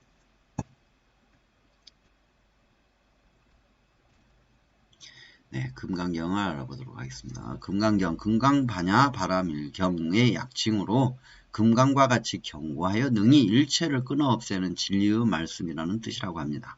금강경을 알아보도록 하겠습니다. 금강경, 금강반야 바라밀경의 약칭으로 금강과 같이 경고하여 능히 일체를 끊어 없애는 진리의 말씀이라는 뜻이라고 합니다.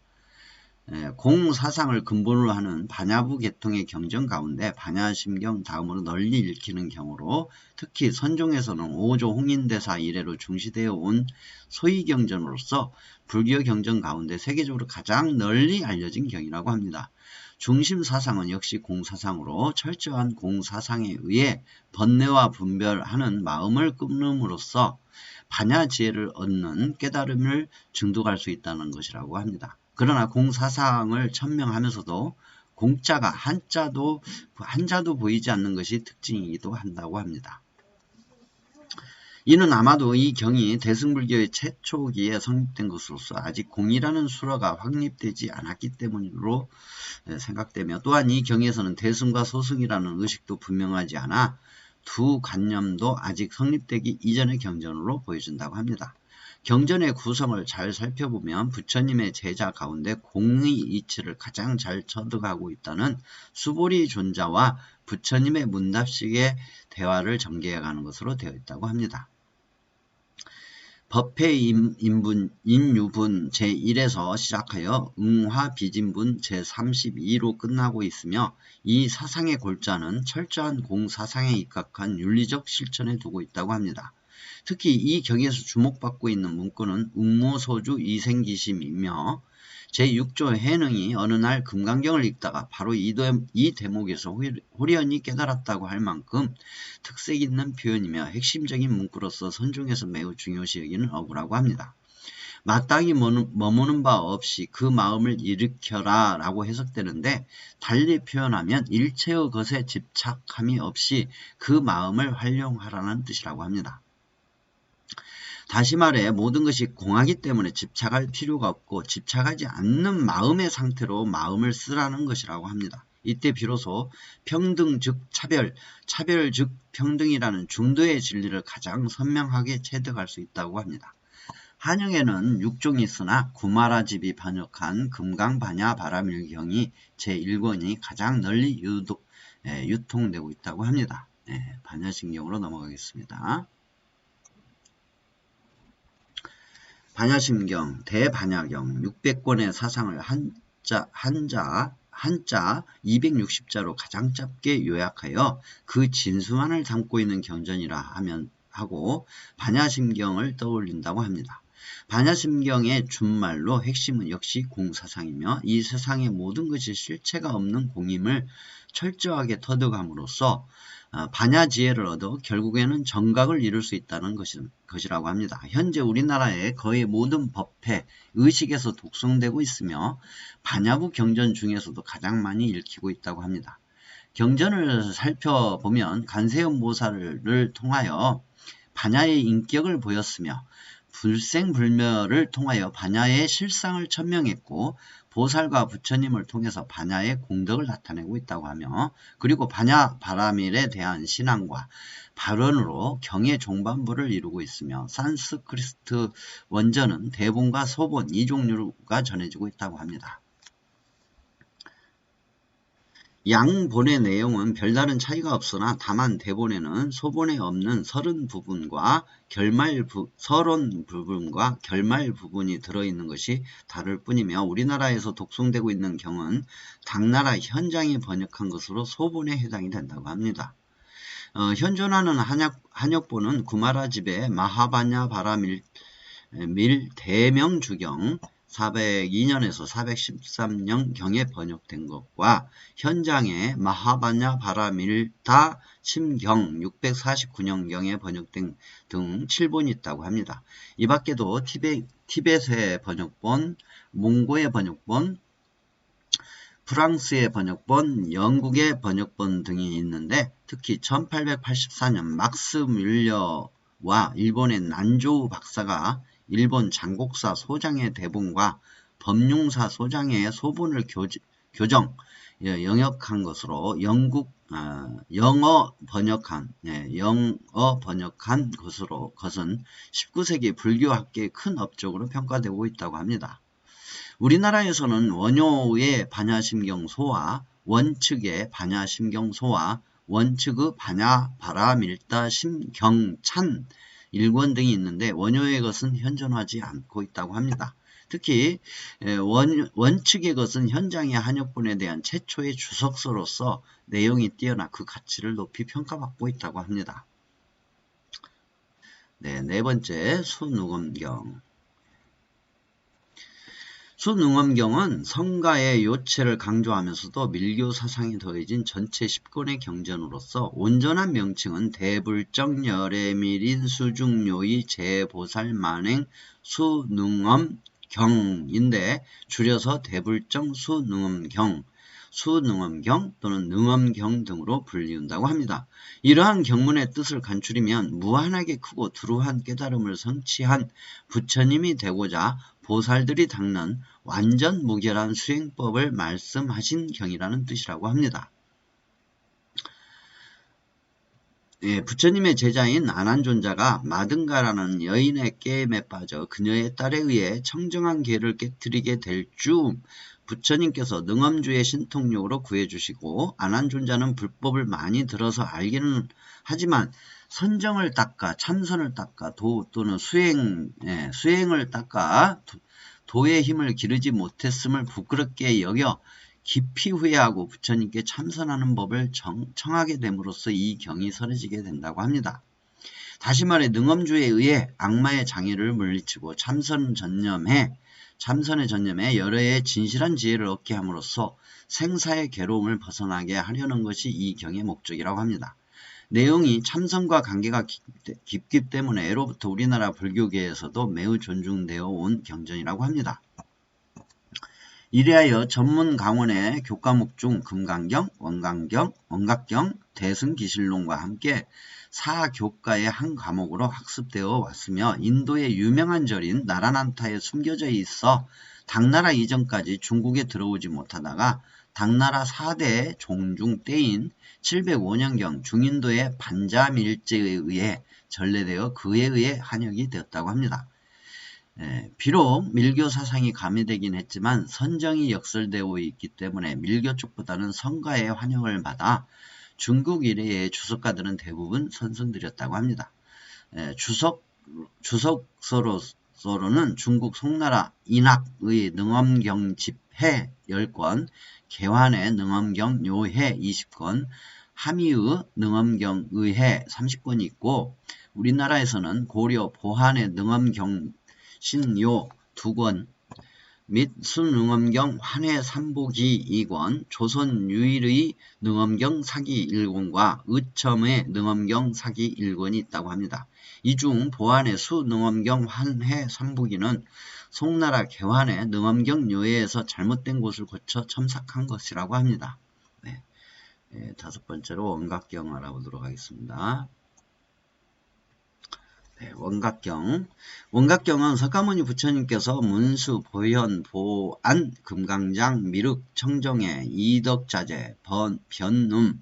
공사상을 근본으로 하는 반야부 계통의 경전 가운데 반야심경 다음으로 널리 읽히는 경우로 특히 선종에서는 5조 홍인대사 이래로 중시되어 온 소위경전으로서 불교 경전 가운데 세계적으로 가장 널리 알려진 경이라고 합니다. 중심사상은 역시 공사상으로 철저한 공사상에 의해 번뇌와 분별하는 마음을 끊음으로써 반야지혜를 얻는 깨달음을 증득할 수 있다는 것이라고 합니다. 그러나 공사상을 천명하면서도 공자가 한자도 보이지 않는 것이 특징이기도 한다고 합니다. 이는 아마도 이 경이 대승불교의 최초기에 성립된 것으로서 아직 공이라는 수어가 확립되지 않았기 때문으로 생각되며 또한 이 경에서는 대승과 소승이라는 의식도 분명하지 않아 두 관념도 아직 성립되기 이전의 경전으로 보여준다고 합니다. 경전의 구성을 잘 살펴보면 부처님의 제자 가운데 공의 이치를 가장 잘 처득하고 있다는 수보리 존자와 부처님의 문답식의 대화를 전개해가는 것으로 되어 있다고 합니다. 법회인유분 제1에서 시작하여 응화비진분 제32로 끝나고 있으며 이 사상의 골자는 철저한 공사상에 입각한 윤리적 실천에 두고 있다고 합니다. 특히 이 경에서 주목받고 있는 문구는 응모소주 이생기심이며 제6조 해능이 어느 날 금강경을 읽다가 바로 이 대목에서 호련히 깨달았다고 할 만큼 특색 있는 표현이며 핵심적인 문구로서 선종에서 매우 중요시 여기는 어구라고 합니다. 마땅히 머무는 바 없이 그 마음을 일으켜라 라고 해석되는데 달리 표현하면 일체의 것에 집착함이 없이 그 마음을 활용하라는 뜻이라고 합니다. 다시 말해 모든 것이 공하기 때문에 집착할 필요가 없고 집착하지 않는 마음의 상태로 마음을 쓰라는 것이라고 합니다. 이때 비로소 평등 즉 차별, 차별 즉 평등이라는 중도의 진리를 가장 선명하게 체득할 수 있다고 합니다. 한영에는 6종이 있으나 구마라집이 번역한 금강반야 바라밀경이 제1권이 가장 널리 유통되고 있다고 합니다. 반야신경으로 넘어가겠습니다. 반야심경, 대반야경 600권의 사상을 한자 260자로 가장 짧게 요약하여 그 진수만을 담고 있는 경전이라 하면 하고 반야심경을 떠올린다고 합니다. 반야심경의 준말로 핵심은 역시 공사상이며 이 세상의 모든 것이 실체가 없는 공임을 철저하게 터득함으로써 반야지혜를 얻어 결국에는 정각을 이룰 수 있다는 것이라고 합니다. 현재 우리나라의 거의 모든 법회, 의식에서 독송되고 있으며 반야부 경전 중에서도 가장 많이 읽히고 있다고 합니다. 경전을 살펴보면 간세음 보살을 통하여 반야의 인격을 보였으며 불생불멸을 통하여 반야의 실상을 천명했고 보살과 부처님을 통해서 반야의 공덕을 나타내고 있다고 하며 그리고 반야 바라밀에 대한 신앙과 발언으로 경의 종반부를 이루고 있으며 산스크리트 원전은 대본과 소본 이 종류가 전해지고 있다고 합니다. 양본의 내용은 별다른 차이가 없으나 다만 대본에는 소본에 없는 서론 부분과 결말 부분이 들어있는 것이 다를 뿐이며 우리나라에서 독송되고 있는 경은 당나라 현장이 번역한 것으로 소본에 해당이 된다고 합니다. 현존하는 한역본은 구마라집의 마하바냐 바라밀 대명주경 402년에서 413년 경에 번역된 것과 현장의 마하바냐 바라밀다 침경 649년경에 번역된 등 7본이 있다고 합니다. 이 밖에도 티벳의 번역본, 몽고의 번역본, 프랑스의 번역본, 영국의 번역본 등이 있는데 특히 1884년 막스 뮬러와 일본의 난조우 박사가 일본 장곡사 소장의 대본과 법융사 소장의 소본을 영역한 것으로 영어 번역한 것은 19세기 불교학계의 큰 업적으로 평가되고 있다고 합니다. 우리나라에서는 원효의 반야심경소와 원측의 반야심경소와 원측의 반야바라밀다 심경찬 일권 등이 있는데 원효의 것은 현존하지 않고 있다고 합니다. 특히 원측의 것은 현장의 한역본에 대한 최초의 주석서로서 내용이 뛰어나 그 가치를 높이 평가받고 있다고 합니다. 네 번째 수능엄경. 수능엄경은 성가의 요체를 강조하면서도 밀교 사상이 더해진 전체 10권의 경전으로서 온전한 명칭은 대불정 열애밀인 수중요의 제보살만행 수능엄경인데 줄여서 대불정 수능엄경, 수능엄경 또는 능엄경 등으로 불리운다고 합니다. 이러한 경문의 뜻을 간추리면 무한하게 크고 두루한 깨달음을 성취한 부처님이 되고자 보살들이 닦는 완전 무결한 수행법을 말씀하신 경이라는 뜻이라고 합니다. 부처님의 제자인 아난존자가 마등가라는 여인의 게임에 빠져 그녀의 딸에 의해 청정한 계를 깨뜨리게 될 즈음 부처님께서 능엄주의 신통력으로 구해주시고 아난존자는 불법을 많이 들어서 알기는 하지만 선정을 닦아 참선을 닦아 또는 수행을 닦아 도의 힘을 기르지 못했음을 부끄럽게 여겨 깊이 후회하고 부처님께 참선하는 법을 청하게 됨으로써 이 경이 설해지게 된다고 합니다. 다시 말해 능엄주에 의해 악마의 장애를 물리치고 참선에 전념해 열애의 진실한 지혜를 얻게 함으로써 생사의 괴로움을 벗어나게 하려는 것이 이 경의 목적이라고 합니다. 내용이 참선과 관계가 깊기 때문에 예로부터 우리나라 불교계에서도 매우 존중되어 온 경전이라고 합니다. 이래하여 전문 강원의 교과목 중 금강경, 원각경, 대승기실론과 함께 사교과의 한 과목으로 학습되어 왔으며 인도의 유명한 절인 나라난타에 숨겨져 있어 당나라 이전까지 중국에 들어오지 못하다가 당나라 4대 종중 때인 705년경 중인도의 반자밀제에 의해 전래되어 그에 의해 한역이 되었다고 합니다. 비록 밀교 사상이 가미되긴 했지만 선정이 역설되어 있기 때문에 밀교 쪽보다는 성가의 환영을 받아 중국 이래의 주석가들은 대부분 선선드렸다고 합니다. 주석서로서 주석서로는 중국 송나라 인학의 능엄경 집해 10권, 개환의 능엄경 요해 20권, 함의의 능엄경 의해 30권이 있고 우리나라에서는 고려 보한의 능엄경 신요 2권 및 수능엄경 환해 삼보기 2권, 조선 유일의 능엄경 사기 1권과 의첨의 능엄경 사기 1권이 있다고 합니다. 이 중 보안의 수능엄경 환해 삼보기는 송나라 개환의 능엄경 요해에서 잘못된 곳을 고쳐 첨삭한 것이라고 합니다. 네. 다섯 번째로 원각경 알아보도록 하겠습니다. 네, 원각경. 원각경은 석가모니 부처님께서 문수, 보현, 보안, 금강장, 미륵, 청정해, 이덕자재, 변음,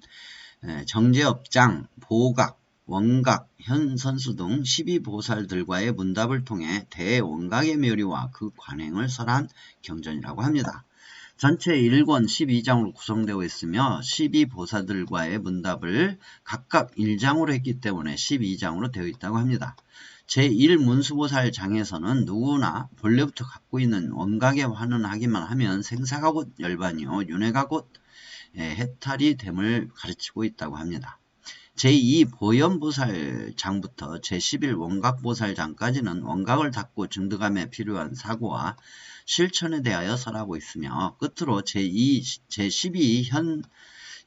정제업장, 보각, 원각, 현선수 등 12보살들과의 문답을 통해 대원각의 묘리와 그 관행을 설한 경전이라고 합니다. 전체 1권 12장으로 구성되어 있으며 12보살들과의 문답을 각각 1장으로 했기 때문에 12장으로 되어 있다고 합니다. 제1문수보살장에서는 누구나 본래부터 갖고 있는 원각에 환원하기만 하면 생사가 곧 열반이요 윤회가 곧 해탈이 됨을 가르치고 있다고 합니다. 제2보현보살장부터 제11원각보살장까지는 원각을 닦고 증득함에 필요한 사고와 실천에 대하여 설하고 있으며 끝으로 제12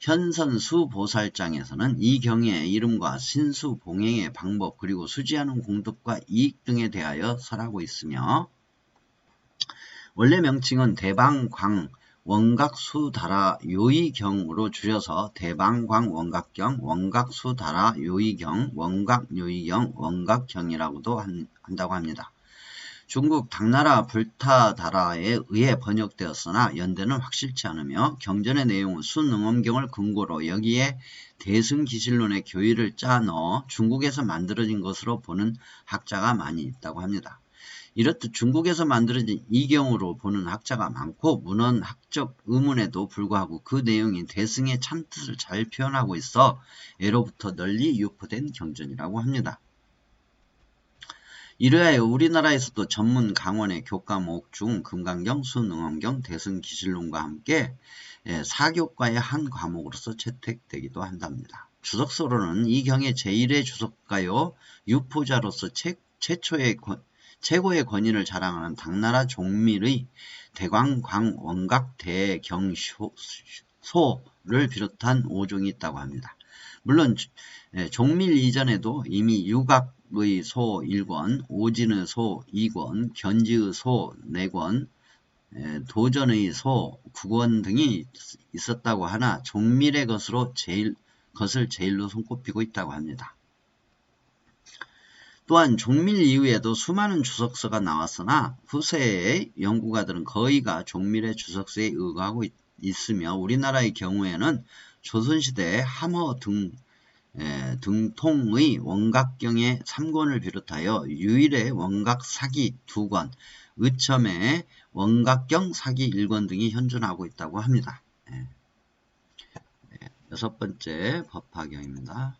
현선수보살장에서는 이 경의 이름과 신수 봉행의 방법 그리고 수지하는 공덕과 이익 등에 대하여 설하고 있으며 원래 명칭은 대방광 원각수다라 요의경으로 줄여서 대방광 원각경, 원각수다라 요의경, 원각요의경, 원각경이라고도 한다고 합니다. 중국 당나라 불타다라에 의해 번역되었으나 연대는 확실치 않으며 경전의 내용은 수능엄경을 근거로 여기에 대승기실론의 교의를 짜 넣어 중국에서 만들어진 것으로 보는 학자가 많이 있다고 합니다. 이렇듯 중국에서 만들어진 이경으로 보는 학자가 많고 문헌학적 의문에도 불구하고 그 내용이 대승의 참뜻을 잘 표현하고 있어 예로부터 널리 유포된 경전이라고 합니다. 이래하여 우리나라에서도 전문 강원의 교과목 중 금강경, 수능엄경, 대승기실론과 함께 사교과의 한 과목으로서 채택되기도 한답니다. 주석서로는 이 경의 제1의 주석가요 유포자로서 최고의 권위를 자랑하는 당나라 종밀의 대광광원각 대경소를 비롯한 5종이 있다고 합니다. 물론 종밀 이전에도 이미 유각의 소 1권, 오진의 소 2권, 견지의 소 4권, 도전의 소 9권 등이 있었다고 하나 종밀의 것을 제일로 손꼽히고 있다고 합니다. 또한 종밀 이후에도 수많은 주석서가 나왔으나 후세의 연구가들은 거의가 종밀의 주석서에 의거하고 있으며 우리나라의 경우에는 조선시대의 함허 등통의 원각경의 3권을 비롯하여 유일의 원각사기 2권, 의첨의 원각경 사기 1권 등이 현존하고 있다고 합니다. 여섯 번째 법화경입니다.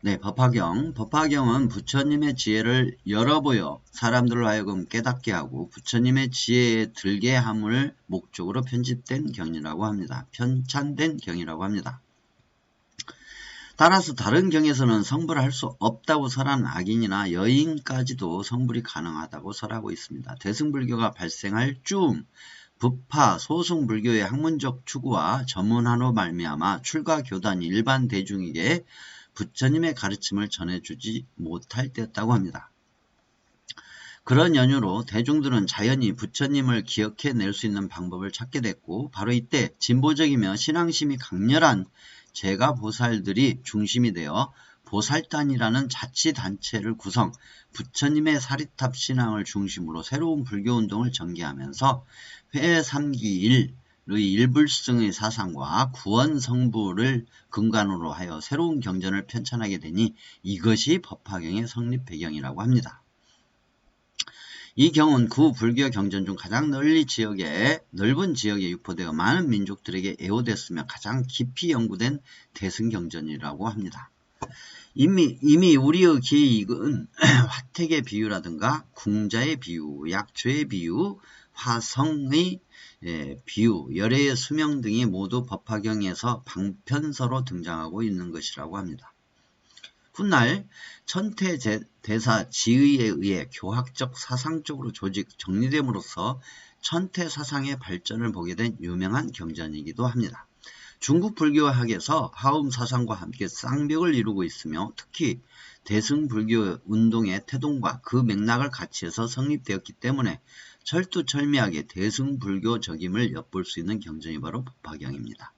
네, 법화경. 법화경은 부처님의 지혜를 열어보여 사람들로 하여금 깨닫게 하고 부처님의 지혜에 들게 함을 목적으로 편찬된 경이라고 합니다. 따라서 다른 경에서는 성불을 할 수 없다고 설한 악인이나 여인까지도 성불이 가능하다고 설하고 있습니다. 대승불교가 발생할 즈음 부파 소승불교의 학문적 추구와 전문화로 말미암아 출가 교단이 일반 대중에게 부처님의 가르침을 전해주지 못할 때였다고 합니다. 그런 연유로 대중들은 자연히 부처님을 기억해낼 수 있는 방법을 찾게 됐고 바로 이때 진보적이며 신앙심이 강렬한 제가보살들이 중심이 되어 보살단이라는 자치단체를 구성 부처님의 사리탑 신앙을 중심으로 새로운 불교운동을 전개하면서 회삼기일 의 일불승의 사상과 구원성부를 근간으로 하여 새로운 경전을 편찬하게 되니 이것이 법화경의 성립 배경이라고 합니다. 이 경우는 구불교 경전 중 가장 넓은 지역에 유포되어 많은 민족들에게 애호됐으며 가장 깊이 연구된 대승경전이라고 합니다. 이미 우리의 기익은 화택의 비유라든가 궁자의 비유, 약초의 비유, 화성의 비유, 열애의 수명 등이 모두 법화경에서 방편서로 등장하고 있는 것이라고 합니다. 훗날 천태대사 지의에 의해 교학적 사상적으로 조직 정리됨으로써 천태사상의 발전을 보게 된 유명한 경전이기도 합니다. 중국 불교학에서 하움 사상과 함께 쌍벽을 이루고 있으며 특히 대승불교 운동의 태동과 그 맥락을 같이 해서 성립되었기 때문에 철두철미하게 대승불교적임을 엿볼 수 있는 경전이 바로 법화경입니다.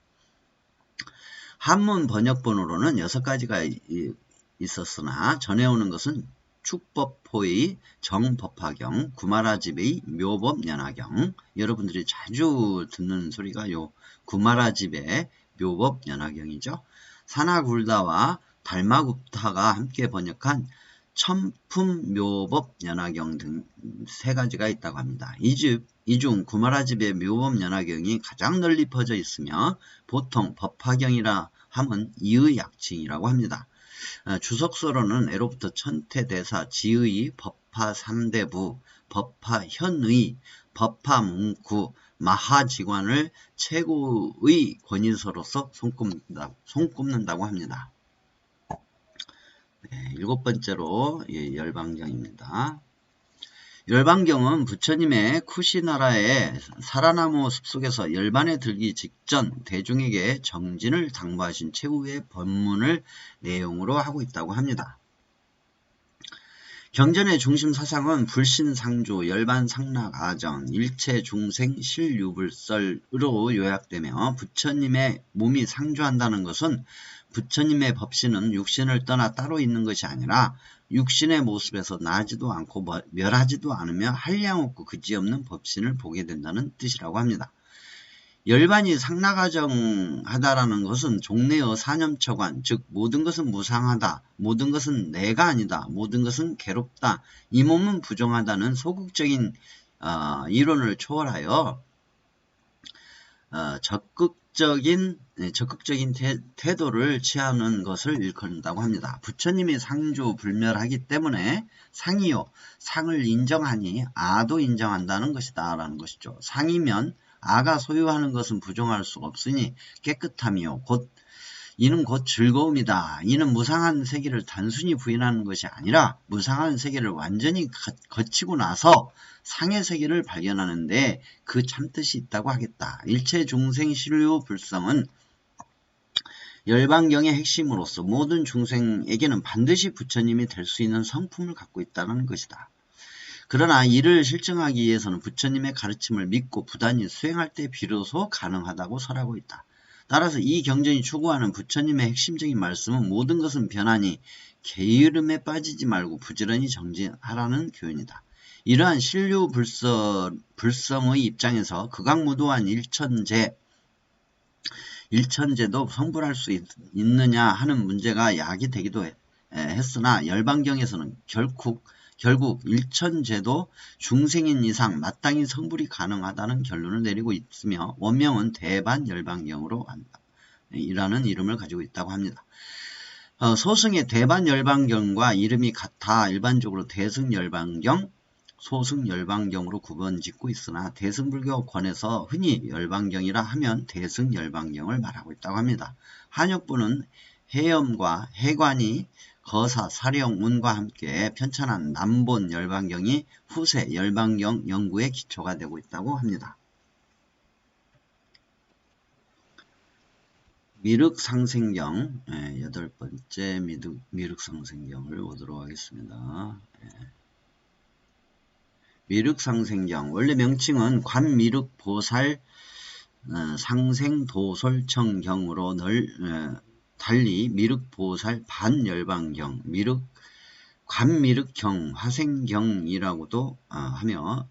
한문 번역본으로는 6가지가 있었으나 전해오는 것은 축법포의 정법화경, 구마라집의 묘법연화경, 여러분들이 자주 듣는 소리가 요 구마라집의 묘법연화경이죠. 사나굴다와 달마굽타가 함께 번역한 천품묘법연화경 등 3가지가 있다고 합니다. 이 중 구마라집의 묘법연화경이 가장 널리 퍼져 있으며 보통 법화경이라 함은 이의 약칭이라고 합니다. 주석서로는 애로부터 천태대사 지의 법화 3대부, 법화현의, 법화문구, 마하지관을 최고의 권위서로서 손꼽는다고 합니다. 네, 7번째로 열반경입니다. 열반경은 부처님의 쿠시나라의 사라나무 숲속에서 열반에 들기 직전 대중에게 정진을 당부하신 최후의 법문을 내용으로 하고 있다고 합니다. 경전의 중심 사상은 불신상조, 열반상락아정, 일체중생실유불설으로 요약되며 부처님의 몸이 상주한다는 것은 부처님의 법신은 육신을 떠나 따로 있는 것이 아니라 육신의 모습에서 나지도 않고 멸하지도 않으며 한량없고 그지없는 법신을 보게 된다는 뜻이라고 합니다. 열반이 상락아정하다라는 것은 종래의 사념처관, 즉 모든 것은 무상하다, 모든 것은 내가 아니다, 모든 것은 괴롭다, 이 몸은 부정하다는 소극적인 이론을 초월하여 적극적인 태도를 취하는 것을 일컫는다고 합니다. 부처님이 상주 불멸하기 때문에 상이요, 상을 인정하니 아도 인정한다는 것이다 라는 것이죠. 상이면 아가 소유하는 것은 부정할 수 없으니 깨끗함이요, 이는 곧 즐거움이다. 이는 무상한 세계를 단순히 부인하는 것이 아니라 무상한 세계를 완전히 거치고 나서 상의 세계를 발견하는데 그 참뜻이 있다고 하겠다. 일체 중생 신류 불성은 열반경의 핵심으로서 모든 중생에게는 반드시 부처님이 될 수 있는 성품을 갖고 있다는 것이다. 그러나 이를 실증하기 위해서는 부처님의 가르침을 믿고 부단히 수행할 때 비로소 가능하다고 설하고 있다. 따라서 이 경전이 추구하는 부처님의 핵심적인 말씀은 모든 것은 변하니 게으름에 빠지지 말고 부지런히 정진하라는 교훈이다. 이러한 신류 불성의 입장에서 극악무도한 일천제도 성불할 수 있느냐 하는 문제가 야기되기도 했으나 열반경에서는 결국 일천제도 중생인 이상 마땅히 성불이 가능하다는 결론을 내리고 있으며 원명은 대반열반경으로 이라는 이름을 가지고 있다고 합니다. 소승의 대반열반경과 이름이 같아 일반적으로 대승열반경, 소승열반경으로 구분짓고 있으나 대승불교권에서 흔히 열반경이라 하면 대승열반경을 말하고 있다고 합니다. 한역부는 해엄과 해관이 거사, 사령, 운과 함께 편찬한 남본 열반경이 후세 열반경 연구의 기초가 되고 있다고 합니다. 미륵상생경, 8번째 미륵상생경을 보도록 하겠습니다. 미륵상생경, 원래 명칭은 관미륵보살 상생도솔청경으로 달리 미륵보살 반열반경, 관미륵경, 화생경이라고도 하며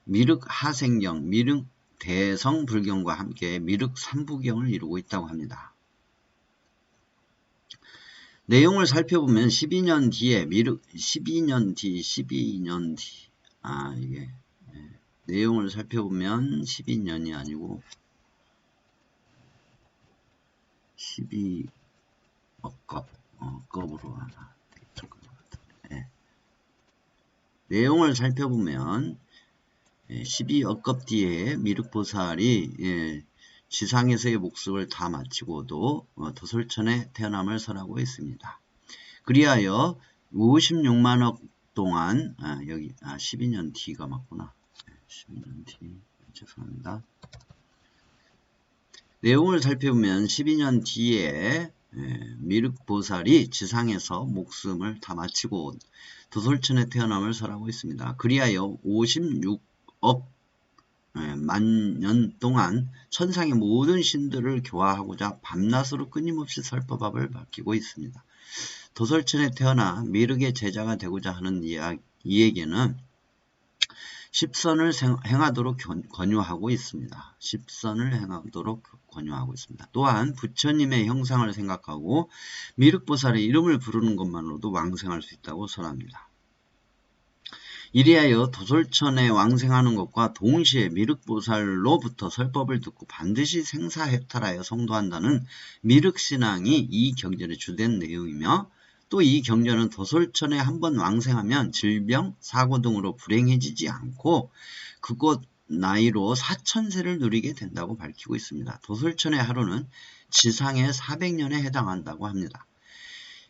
미륵하생경, 미륵대성불경과 함께 미륵삼부경을 이루고 있다고 합니다. 내용을 살펴보면 12년 뒤 이게 내용을 살펴보면 12년이 아니고 12억겁으로 하나. 내용을 살펴보면 12억겁 뒤에 미륵보살이 지상에서의 목숨을 다 마치고도 도솔천에 태어남을 설하고 있습니다. 그리하여 56만억 동안 여기 12년 뒤가 맞구나. 12년 뒤 죄송합니다. 내용을 살펴보면 12년 뒤에 미륵보살이 지상에서 목숨을 다 마치고 도솔천에 태어남을 설하고 있습니다. 그리하여 56억 만년 동안 천상의 모든 신들을 교화하고자 밤낮으로 끊임없이 설법합을 밝히고 있습니다. 도솔천에 태어나 미륵의 제자가 되고자 하는 이에게는 10선을 행하도록 권유하고 있습니다. 10선을 행하도록 권유하고 있습니다. 또한 부처님의 형상을 생각하고 미륵보살의 이름을 부르는 것만으로도 왕생할 수 있다고 설합니다. 이리하여 도솔천에 왕생하는 것과 동시에 미륵보살로부터 설법을 듣고 반드시 생사해탈하여 성도한다는 미륵신앙이 이 경전의 주된 내용이며 또 이 경전은 도솔천에 한번 왕생하면 질병, 사고 등으로 불행해지지 않고 그곳 나이로 4000세를 누리게 된다고 밝히고 있습니다. 도솔천의 하루는 지상의 400년에 해당한다고 합니다.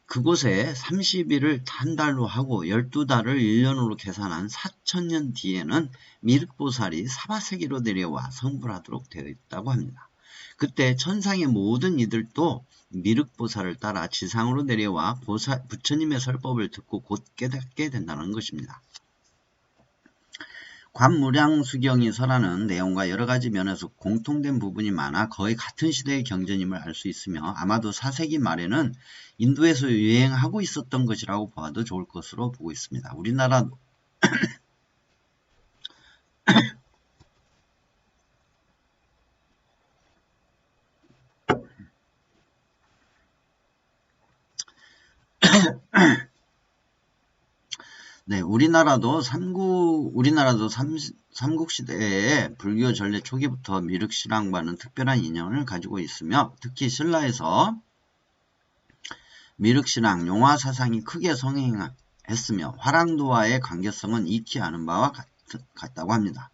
그곳에 30일을 한 달로 하고 12달을 1년으로 계산한 4000년 뒤에는 미륵보살이 사바세기로 내려와 성불하도록 되어 있다고 합니다. 그때 천상의 모든 이들도 미륵보살을 따라 지상으로 내려와 부처님의 설법을 듣고 곧 깨닫게 된다는 것입니다. 관무량수경이 설하는 내용과 여러가지 면에서 공통된 부분이 많아 거의 같은 시대의 경전임을 알 수 있으며 아마도 4세기 말에는 인도에서 유행하고 있었던 것이라고 봐도 좋을 것으로 보고 있습니다. 우리나라 우리나라도 삼국시대에 불교 전래 초기부터 미륵신앙과는 특별한 인연을 가지고 있으며 특히 신라에서 미륵신앙, 용화사상이 크게 성행했으며 화랑도와의 관계성은 익히 아는 바와 같다고 합니다.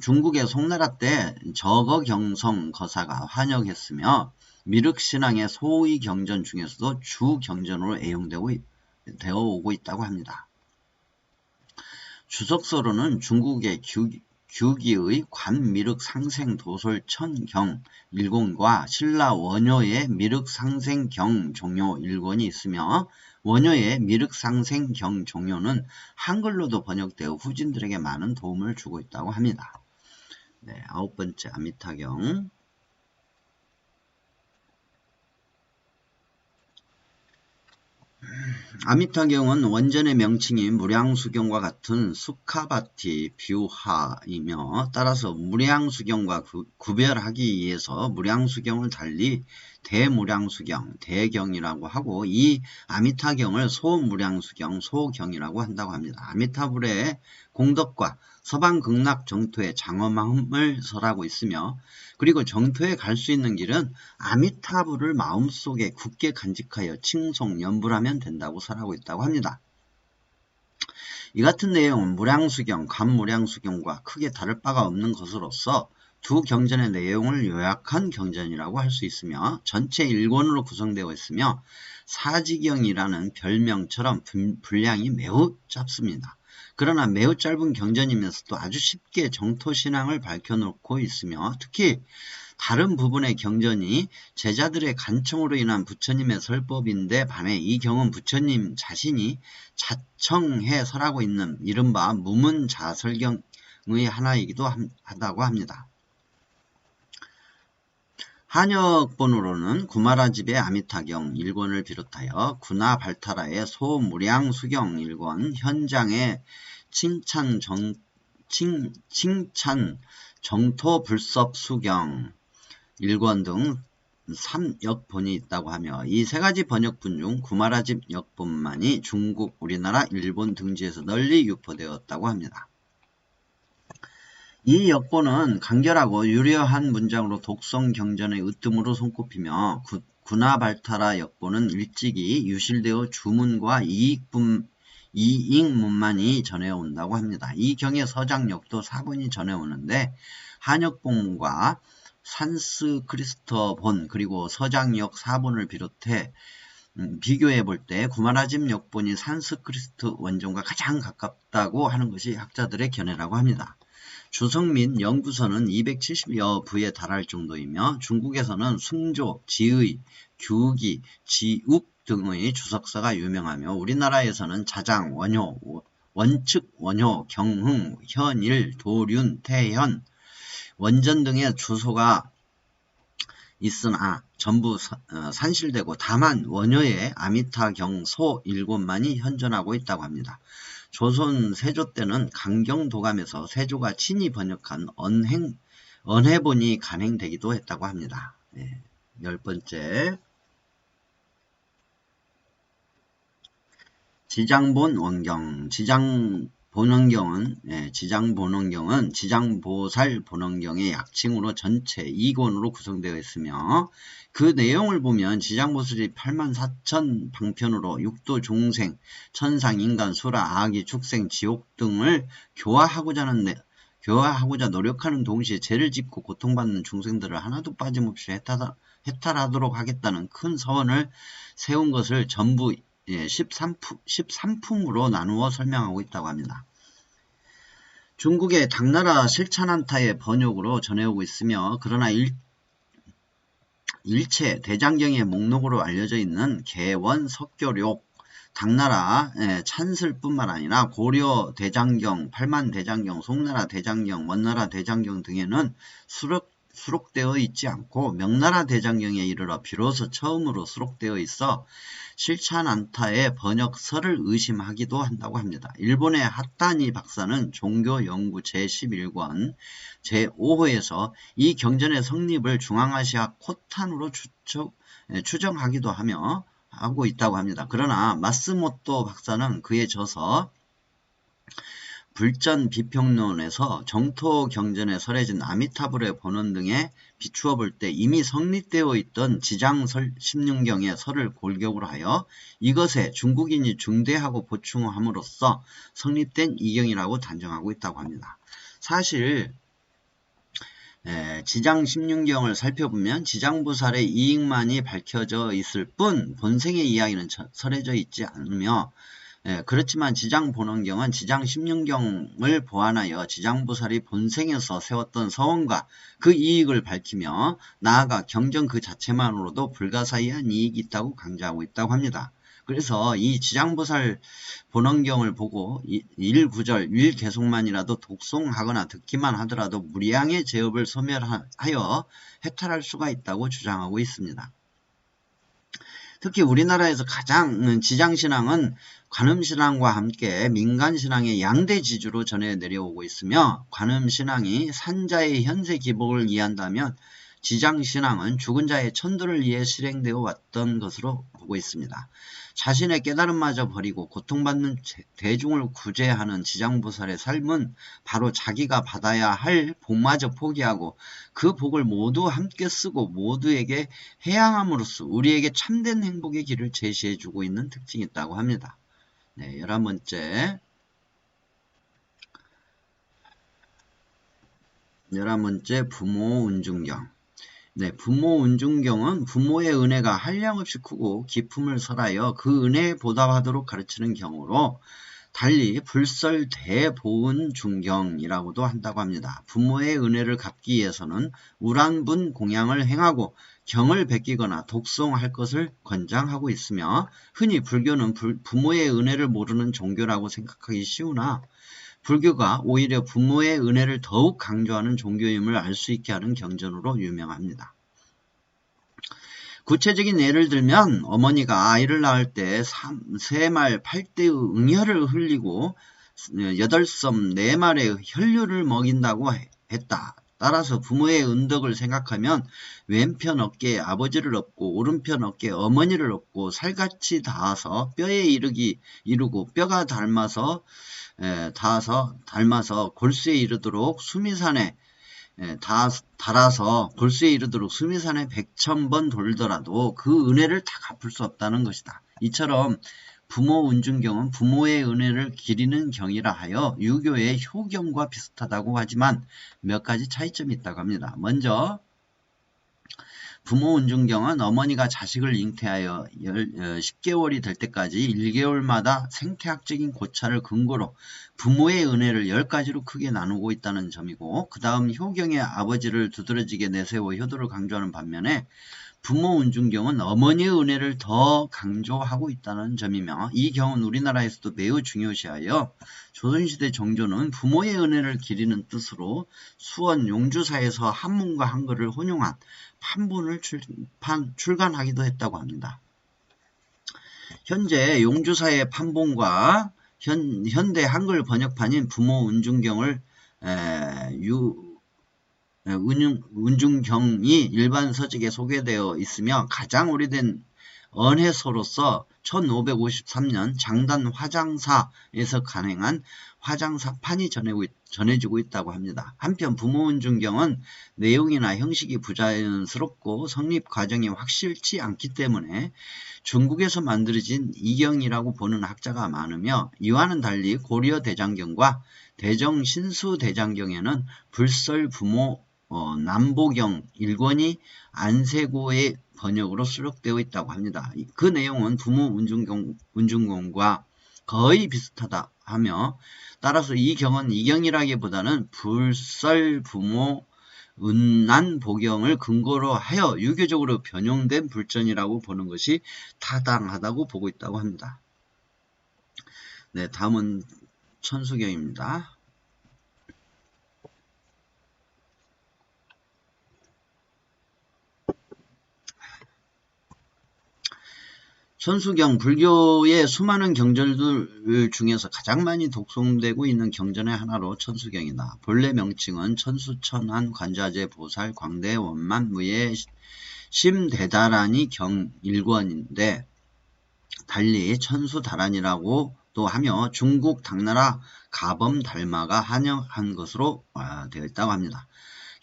중국의 송나라 때 저거경성 거사가 환역했으며 미륵신앙의 소위 경전 중에서도 주 경전으로 되어 오고 있다고 합니다. 주석서로는 중국의 규기의 관미륵상생도솔천경 1권과 신라 원효의 미륵상생경 종요 1권이 있으며 원효의 미륵상생경 종요는 한글로도 번역되어 후진들에게 많은 도움을 주고 있다고 합니다. 9번째 아미타경. 아미타경은 원전의 명칭인 무량수경과 같은 수카바티 뷰하이며 따라서 무량수경과 구별하기 위해서 무량수경을 달리 대무량수경, 대경이라고 하고 이 아미타경을 소무량수경, 소경이라고 한다고 합니다. 아미타불의 공덕과 서방극락 정토의 장엄함을 설하고 있으며 그리고 정토에 갈 수 있는 길은 아미타불을 마음속에 굳게 간직하여 칭송, 연불하면 된다고 설하고 있다고 합니다. 이 같은 내용은 무량수경, 관무량수경과 크게 다를 바가 없는 것으로서 두 경전의 내용을 요약한 경전이라고 할 수 있으며 전체 1권으로 구성되어 있으며 사지경이라는 별명처럼 분량이 매우 짧습니다. 그러나 매우 짧은 경전이면서도 아주 쉽게 정토신앙을 밝혀놓고 있으며 특히 다른 부분의 경전이 제자들의 간청으로 인한 부처님의 설법인데 반해 이 경은 부처님 자신이 자청해 설하고 있는 이른바 무문자설경의 하나이기도 하다고 합니다. 한역본으로는 구마라집의 아미타경 1권을 비롯하여 구나발타라의 소무량수경 1권, 현장의 칭찬 정토불섭수경 1권 등 3역본이 있다고 하며 이 세 가지 번역본 중 구마라집 역본만이 중국, 우리나라, 일본 등지에서 널리 유포되었다고 합니다. 이 역본은 간결하고 유려한 문장으로 독성 경전의 으뜸으로 손꼽히며 구나발타라 역본은 일찍이 유실되어 주문과 이익문만이 전해온다고 합니다. 이 경의 서장역도 사본이 전해오는데 한역본과 산스크리스트본 그리고 서장역 사본을 비롯해 비교해 볼 때 구마라집 역본이 산스크리스트 원전과 가장 가깝다고 하는 것이 학자들의 견해라고 합니다. 주성민 연구서는 270여 부에 달할 정도이며 중국에서는 숭조, 지의, 규기, 지욱 등의 주석서가 유명하며 우리나라에서는 자장, 원효, 원측, 원효, 경흥, 현일, 도륜, 태현, 원전 등의 주소가 있으나 전부 산실되고 다만 원효의 아미타경소 7만이 현존하고 있다고 합니다. 조선 세조 때는 강경도감에서 세조가 친히 번역한 언해본이 간행되기도 했다고 합니다. 10번째 지장본원경 지장본원경은 지장보살본원경의 약칭으로 전체 2권으로 구성되어 있으며 그 내용을 보면 지장보살이 84,000 방편으로 육도 중생, 천상, 인간, 수라, 아기, 축생, 지옥 등을 교화하고자 노력하는 동시에 죄를 짓고 고통받는 중생들을 하나도 빠짐없이 해탈하도록 하겠다는 큰 서원을 세운 것을 전부 13품으로 나누어 설명하고 있다고 합니다. 중국의 당나라 실찬한타의 번역으로 전해오고 있으며 그러나 일체 대장경의 목록으로 알려져 있는 개원, 석교록, 당나라 찬슬뿐만 아니라 고려 대장경, 팔만 대장경, 송나라 대장경, 원나라 대장경 등에는 수록되어 있지 않고 명나라 대장경에 이르러 비로소 처음으로 수록되어 있어 실찬안타의 번역서를 의심하기도 한다고 합니다. 일본의 핫다니 박사는 종교연구 제11권 제5호에서 이 경전의 성립을 중앙아시아 코탄으로 추정하기도 하고 있다고 합니다. 그러나 마스모토 박사는 그의 저서 불전 비평론에서 정토 경전에 설해진 아미타불의 본원 등에 비추어 볼 때 이미 성립되어 있던 지장 16경의 설을 골격으로 하여 이것에 중국인이 중대하고 보충함으로써 성립된 이경이라고 단정하고 있다고 합니다. 사실 지장 16경을 살펴보면 지장보살의 이익만이 밝혀져 있을 뿐 본생의 이야기는 설해져 있지 않으며 그렇지만 지장본원경은 지장 16경을 보완하여 지장보살이 본생에서 세웠던 서원과 그 이익을 밝히며 나아가 경전 그 자체만으로도 불가사의한 이익이 있다고 강조하고 있다고 합니다. 그래서 이 지장보살 본원경을 보고 1구절 1개송만이라도 독송하거나 듣기만 하더라도 무량의 제업을 소멸하여 해탈할 수가 있다고 주장하고 있습니다. 특히 우리나라에서 가장 지장신앙은 관음신앙과 함께 민간신앙의 양대 지주로 전해 내려오고 있으며 관음신앙이 산자의 현세 기복을 이해한다면 지장신앙은 죽은 자의 천도를 위해 실행되어 왔던 것으로 보고 있습니다. 자신의 깨달음마저 버리고 고통받는 대중을 구제하는 지장보살의 삶은 바로 자기가 받아야 할 복마저 포기하고 그 복을 모두 함께 쓰고 모두에게 해양함으로써 우리에게 참된 행복의 길을 제시해주고 있는 특징이 있다고 합니다. 11번째 부모 운중경. 부모 운중경은 부모의 은혜가 한량없이 크고 기품을 설하여 그 은혜에 보답하도록 가르치는 경우로 달리 불설 대보은 중경이라고도 한다고 합니다. 부모의 은혜를 갚기 위해서는 우란분 공양을 행하고 경을 베끼거나 독송할 것을 권장하고 있으며 흔히 불교는 부모의 은혜를 모르는 종교라고 생각하기 쉬우나 불교가 오히려 부모의 은혜를 더욱 강조하는 종교임을 알 수 있게 하는 경전으로 유명합니다. 구체적인 예를 들면 어머니가 아이를 낳을 때 3말 8대의 응혈을 흘리고 8섬 4말의 혈류를 먹인다고 했다. 따라서 부모의 은덕을 생각하면 왼편 어깨에 아버지를 업고 오른편 어깨에 어머니를 업고 살같이 닿아서 뼈에 이르고 뼈가 닮아서 골수에 이르도록 수미산에 달아서 골수에 이르도록 수미산에 100,000번 돌더라도 그 은혜를 다 갚을 수 없다는 것이다. 이처럼 부모 은중경은 부모의 은혜를 기리는 경이라 하여 유교의 효경과 비슷하다고 하지만 몇 가지 차이점이 있다고 합니다. 먼저 부모 은중경은 어머니가 자식을 잉태하여 10개월이 될 때까지 1개월마다 생태학적인 고찰을 근거로 부모의 은혜를 10가지로 크게 나누고 있다는 점이고, 그 다음 효경의 아버지를 두드러지게 내세워 효도를 강조하는 반면에 부모 은중경은 어머니의 은혜를 더 강조하고 있다는 점이며, 이 경은 우리나라에서도 매우 중요시하여 조선시대 정조는 부모의 은혜를 기리는 뜻으로 수원 용주사에서 한문과 한글을 혼용한 판본을 출간하기도 했다고 합니다. 현재 용주사의 판본과 현대 한글 번역판인 부모 은중경을 은중경이 일반 서적에 소개되어 있으며 가장 오래된 언해서로서 1553년 장단 화장사에서 간행한 화장사판이 전해지고 있다고 합니다. 한편 부모 은중경은 내용이나 형식이 부자연스럽고 성립 과정이 확실치 않기 때문에 중국에서 만들어진 이경이라고 보는 학자가 많으며, 이와는 달리 고려 대장경과 대정 신수대장경에는 불설 부모 남보경 1권이 안세고의 번역으로 수록되어 있다고 합니다. 그 내용은 부모 은중경과 거의 비슷하다 하며, 따라서 이 경은 이경이라기보다는 불설 부모 은난보경을 근거로 하여 유교적으로 변형된 불전이라고 보는 것이 타당하다고 보고 있다고 합니다. 네, 다음은 천수경입니다. 천수경, 불교의 수많은 경전들 중에서 가장 많이 독송되고 있는 경전의 하나로 천수경이다. 본래 명칭은 천수천한 관자재 보살 광대 원만 무예 심대다라니 경 1권인데 달리 천수다란이라고도 하며 중국 당나라 가범달마가 한역한 것으로 되어 있다고 합니다.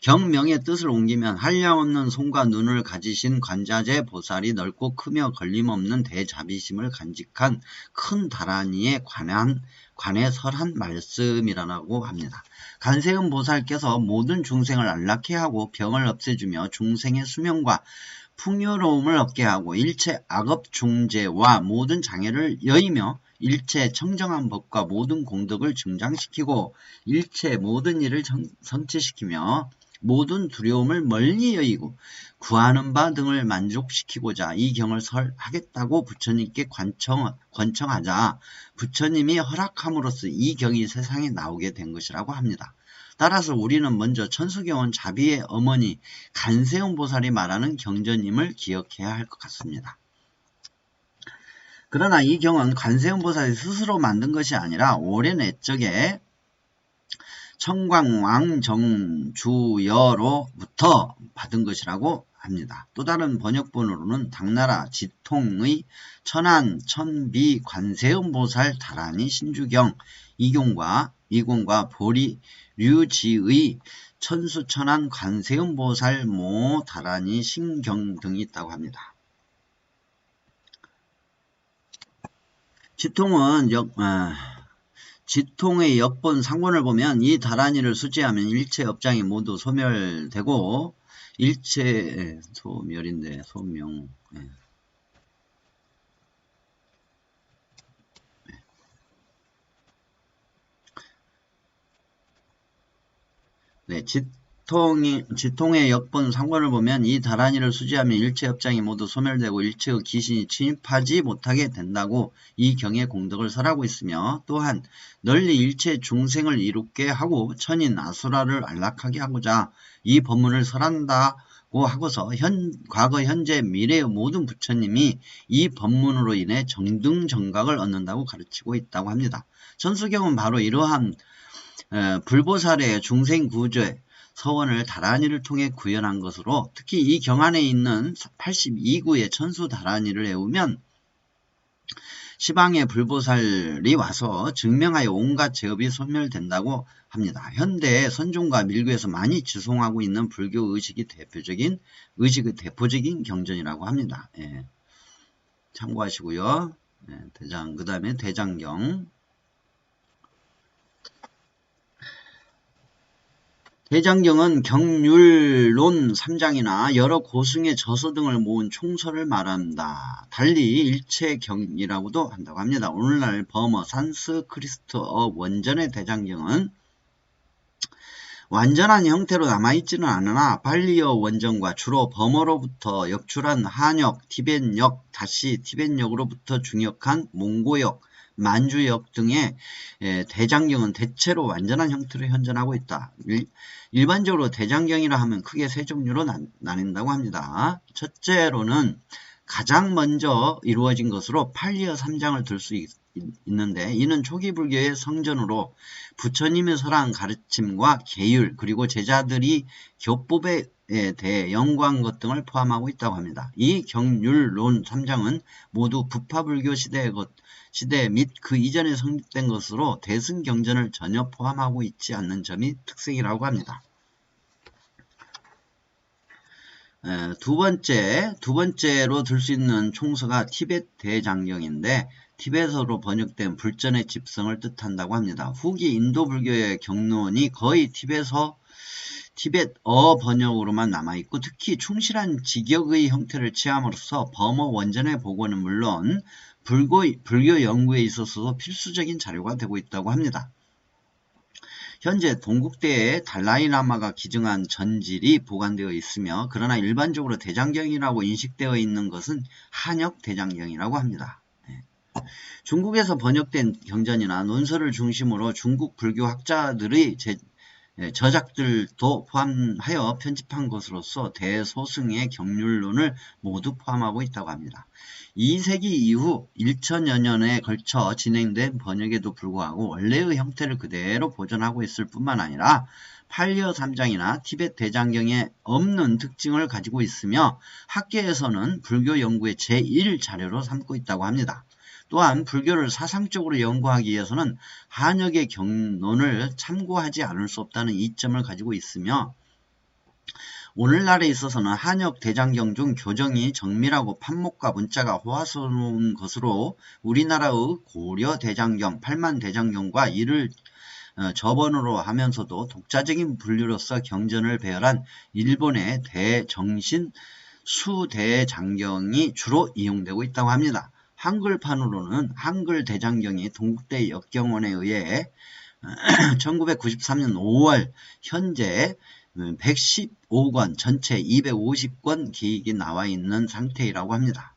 경명의 뜻을 옮기면 한량없는 손과 눈을 가지신 관자재 보살이 넓고 크며 걸림없는 대자비심을 간직한 큰 다란이에 관해 설한 말씀이라고 합니다. 관세음 보살께서 모든 중생을 안락해 하고 병을 없애주며 중생의 수명과 풍요로움을 얻게 하고 일체 악업 중재와 모든 장애를 여의며 일체 청정한 법과 모든 공덕을 증장시키고 일체 모든 일을 성취시키며 모든 두려움을 멀리 여의고 구하는 바 등을 만족시키고자 이 경을 설하겠다고 부처님께 권청하자 부처님이 허락함으로써 이 경이 세상에 나오게 된 것이라고 합니다. 따라서 우리는 먼저 천수경은 자비의 어머니 간세음 보살이 말하는 경전임을 기억해야 할 것 같습니다. 그러나 이 경은 관세음 보살이 스스로 만든 것이 아니라 오랜 옛적에 청광왕정주여로부터 받은 것이라고 합니다. 또 다른 번역본으로는 당나라 지통의 천안 천비 관세음 보살 다란이 신주경 이공과 보리 류지의 천수천안 관세음 보살 모 다란이 신경 등이 있다고 합니다. 지통의 역본 상본을 보면 이 다란이를 수지하면 일체 업장이 모두 소멸되고 일체 소멸인데 소명 지통의 역본 상본을 보면 이 다란이를 수지하면 일체 업장이 모두 소멸되고 일체의 귀신이 침입하지 못하게 된다고 이 경의 공덕을 설하고 있으며, 또한 널리 일체 중생을 이롭게 하고 천인 아수라를 안락하게 하고자 이 법문을 설한다고 하고서 과거 현재 미래의 모든 부처님이 이 법문으로 인해 정등정각을 얻는다고 가르치고 있다고 합니다. 천수경은 바로 이러한 불보살의 중생 구조에 서원을 다란이를 통해 구현한 것으로 특히 이 경안에 있는 82구의 천수 다란이를 외우면 시방의 불보살이 와서 증명하여 온갖 제업이 소멸된다고 합니다. 현대 선종과 밀교에서 많이 지송하고 있는 불교 의식의 대표적인 경전이라고 합니다. 예. 참고하시고요. 예, 그 다음에 대장경. 대장경은 경률론 3장이나 여러 고승의 저서 등을 모은 총서를 말한다. 달리 일체경이라고도 한다고 합니다. 오늘날 버머 산스크리트어 원전의 대장경은 완전한 형태로 남아있지는 않으나 발리어 원전과 주로 버머로부터 역출한 한역, 티벳역, 다시 티벳역으로부터 중역한 몽고역, 만주역 등의 대장경은 대체로 완전한 형태로 현존하고 있다. 일반적으로 대장경이라 하면 크게 세 종류로 나뉜다고 합니다. 첫째로는 가장 먼저 이루어진 것으로 팔리어 3장을 들 수 있는데 이는 초기 불교의 성전으로 부처님의 설한 가르침과 계율 그리고 제자들이 교법에 대해 연구한 것 등을 포함하고 있다고 합니다. 이 경률론 3장은 모두 부파불교 시대 및 그 이전에 성립된 것으로 대승경전을 전혀 포함하고 있지 않는 점이 특색이라고 합니다. 두 번째로 들 수 있는 총서가 티벳 대장경인데 티벳어로 번역된 불전의 집성을 뜻한다고 합니다. 후기 인도 불교의 경론이 거의 티벳어 번역으로만 남아있고 특히 충실한 직역의 형태를 취함으로써 버머 원전의 보고는 물론 불교 연구에 있어서도 필수적인 자료가 되고 있다고 합니다. 현재 동국대에 달라이라마가 기증한 전질이 보관되어 있으며 그러나 일반적으로 대장경이라고 인식되어 있는 것은 한역 대장경이라고 합니다. 중국에서 번역된 경전이나 논설을 중심으로 중국 불교 학자들의 저작들도 포함하여 편집한 것으로서 대소승의 경률론을 모두 포함하고 있다고 합니다. 2세기 이후 1000여 년에 걸쳐 진행된 번역에도 불구하고 원래의 형태를 그대로 보존하고 있을 뿐만 아니라 팔리어 3장이나 티벳 대장경에 없는 특징을 가지고 있으며 학계에서는 불교 연구의 제1 자료로 삼고 있다고 합니다. 또한 불교를 사상적으로 연구하기 위해서는 한역의 경론을 참고하지 않을 수 없다는 이점을 가지고 있으며 오늘날에 있어서는 한역 대장경 중 교정이 정밀하고 판목과 문자가 호화스러운 것으로 우리나라의 고려 대장경, 팔만 대장경과 이를 저번으로 하면서도 독자적인 분류로서 경전을 배열한 일본의 대정신 수대장경이 주로 이용되고 있다고 합니다. 한글판으로는 한글 대장경이 동국대 역경원에 의해 1993년 5월 현재 115권 전체 250권 기획이 나와 있는 상태이라고 합니다.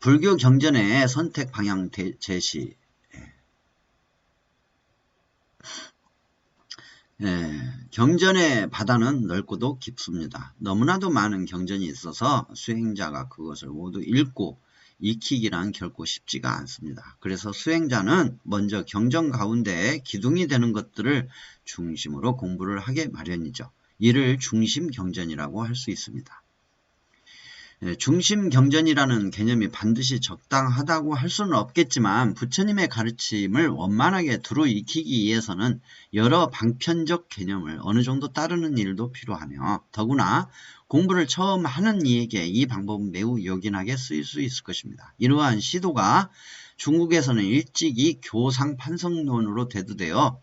불교 경전의 선택 방향 제시. 경전의 바다는 넓고도 깊습니다. 너무나도 많은 경전이 있어서 수행자가 그것을 모두 읽고 익히기란 결코 쉽지가 않습니다. 그래서 수행자는 먼저 경전 가운데 기둥이 되는 것들을 중심으로 공부를 하게 마련이죠. 이를 중심경전이라고 할 수 있습니다. 중심경전이라는 개념이 반드시 적당하다고 할 수는 없겠지만 부처님의 가르침을 원만하게 두루 익히기 위해서는 여러 방편적 개념을 어느 정도 따르는 일도 필요하며 더구나 공부를 처음 하는 이에게 이 방법은 매우 요긴하게 쓰일 수 있을 것입니다. 이러한 시도가 중국에서는 일찍이 교상판성론으로 대두되어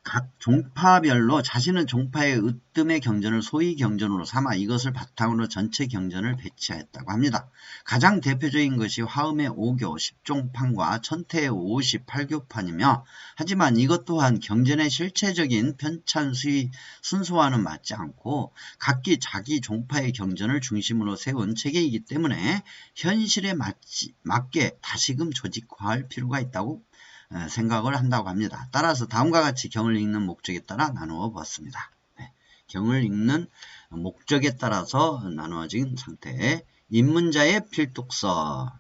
각 종파별로 자신의 종파의 으뜸의 경전을 소위 경전으로 삼아 이것을 바탕으로 전체 경전을 배치하였다고 합니다. 가장 대표적인 것이 화엄의 5교 10종판과 천태의 58교판이며 하지만 이것 또한 경전의 실체적인 편찬 순서와는 맞지 않고 각기 자기 종파의 경전을 중심으로 세운 체계이기 때문에 현실에 맞게 다시금 조직화할 필요가 있다고 생각을 한다고 합니다. 따라서 다음과 같이 경을 읽는 목적에 따라 나누어 보았습니다. 경을 읽는 목적에 따라서 나누어진 상태의 입문자의 필독서.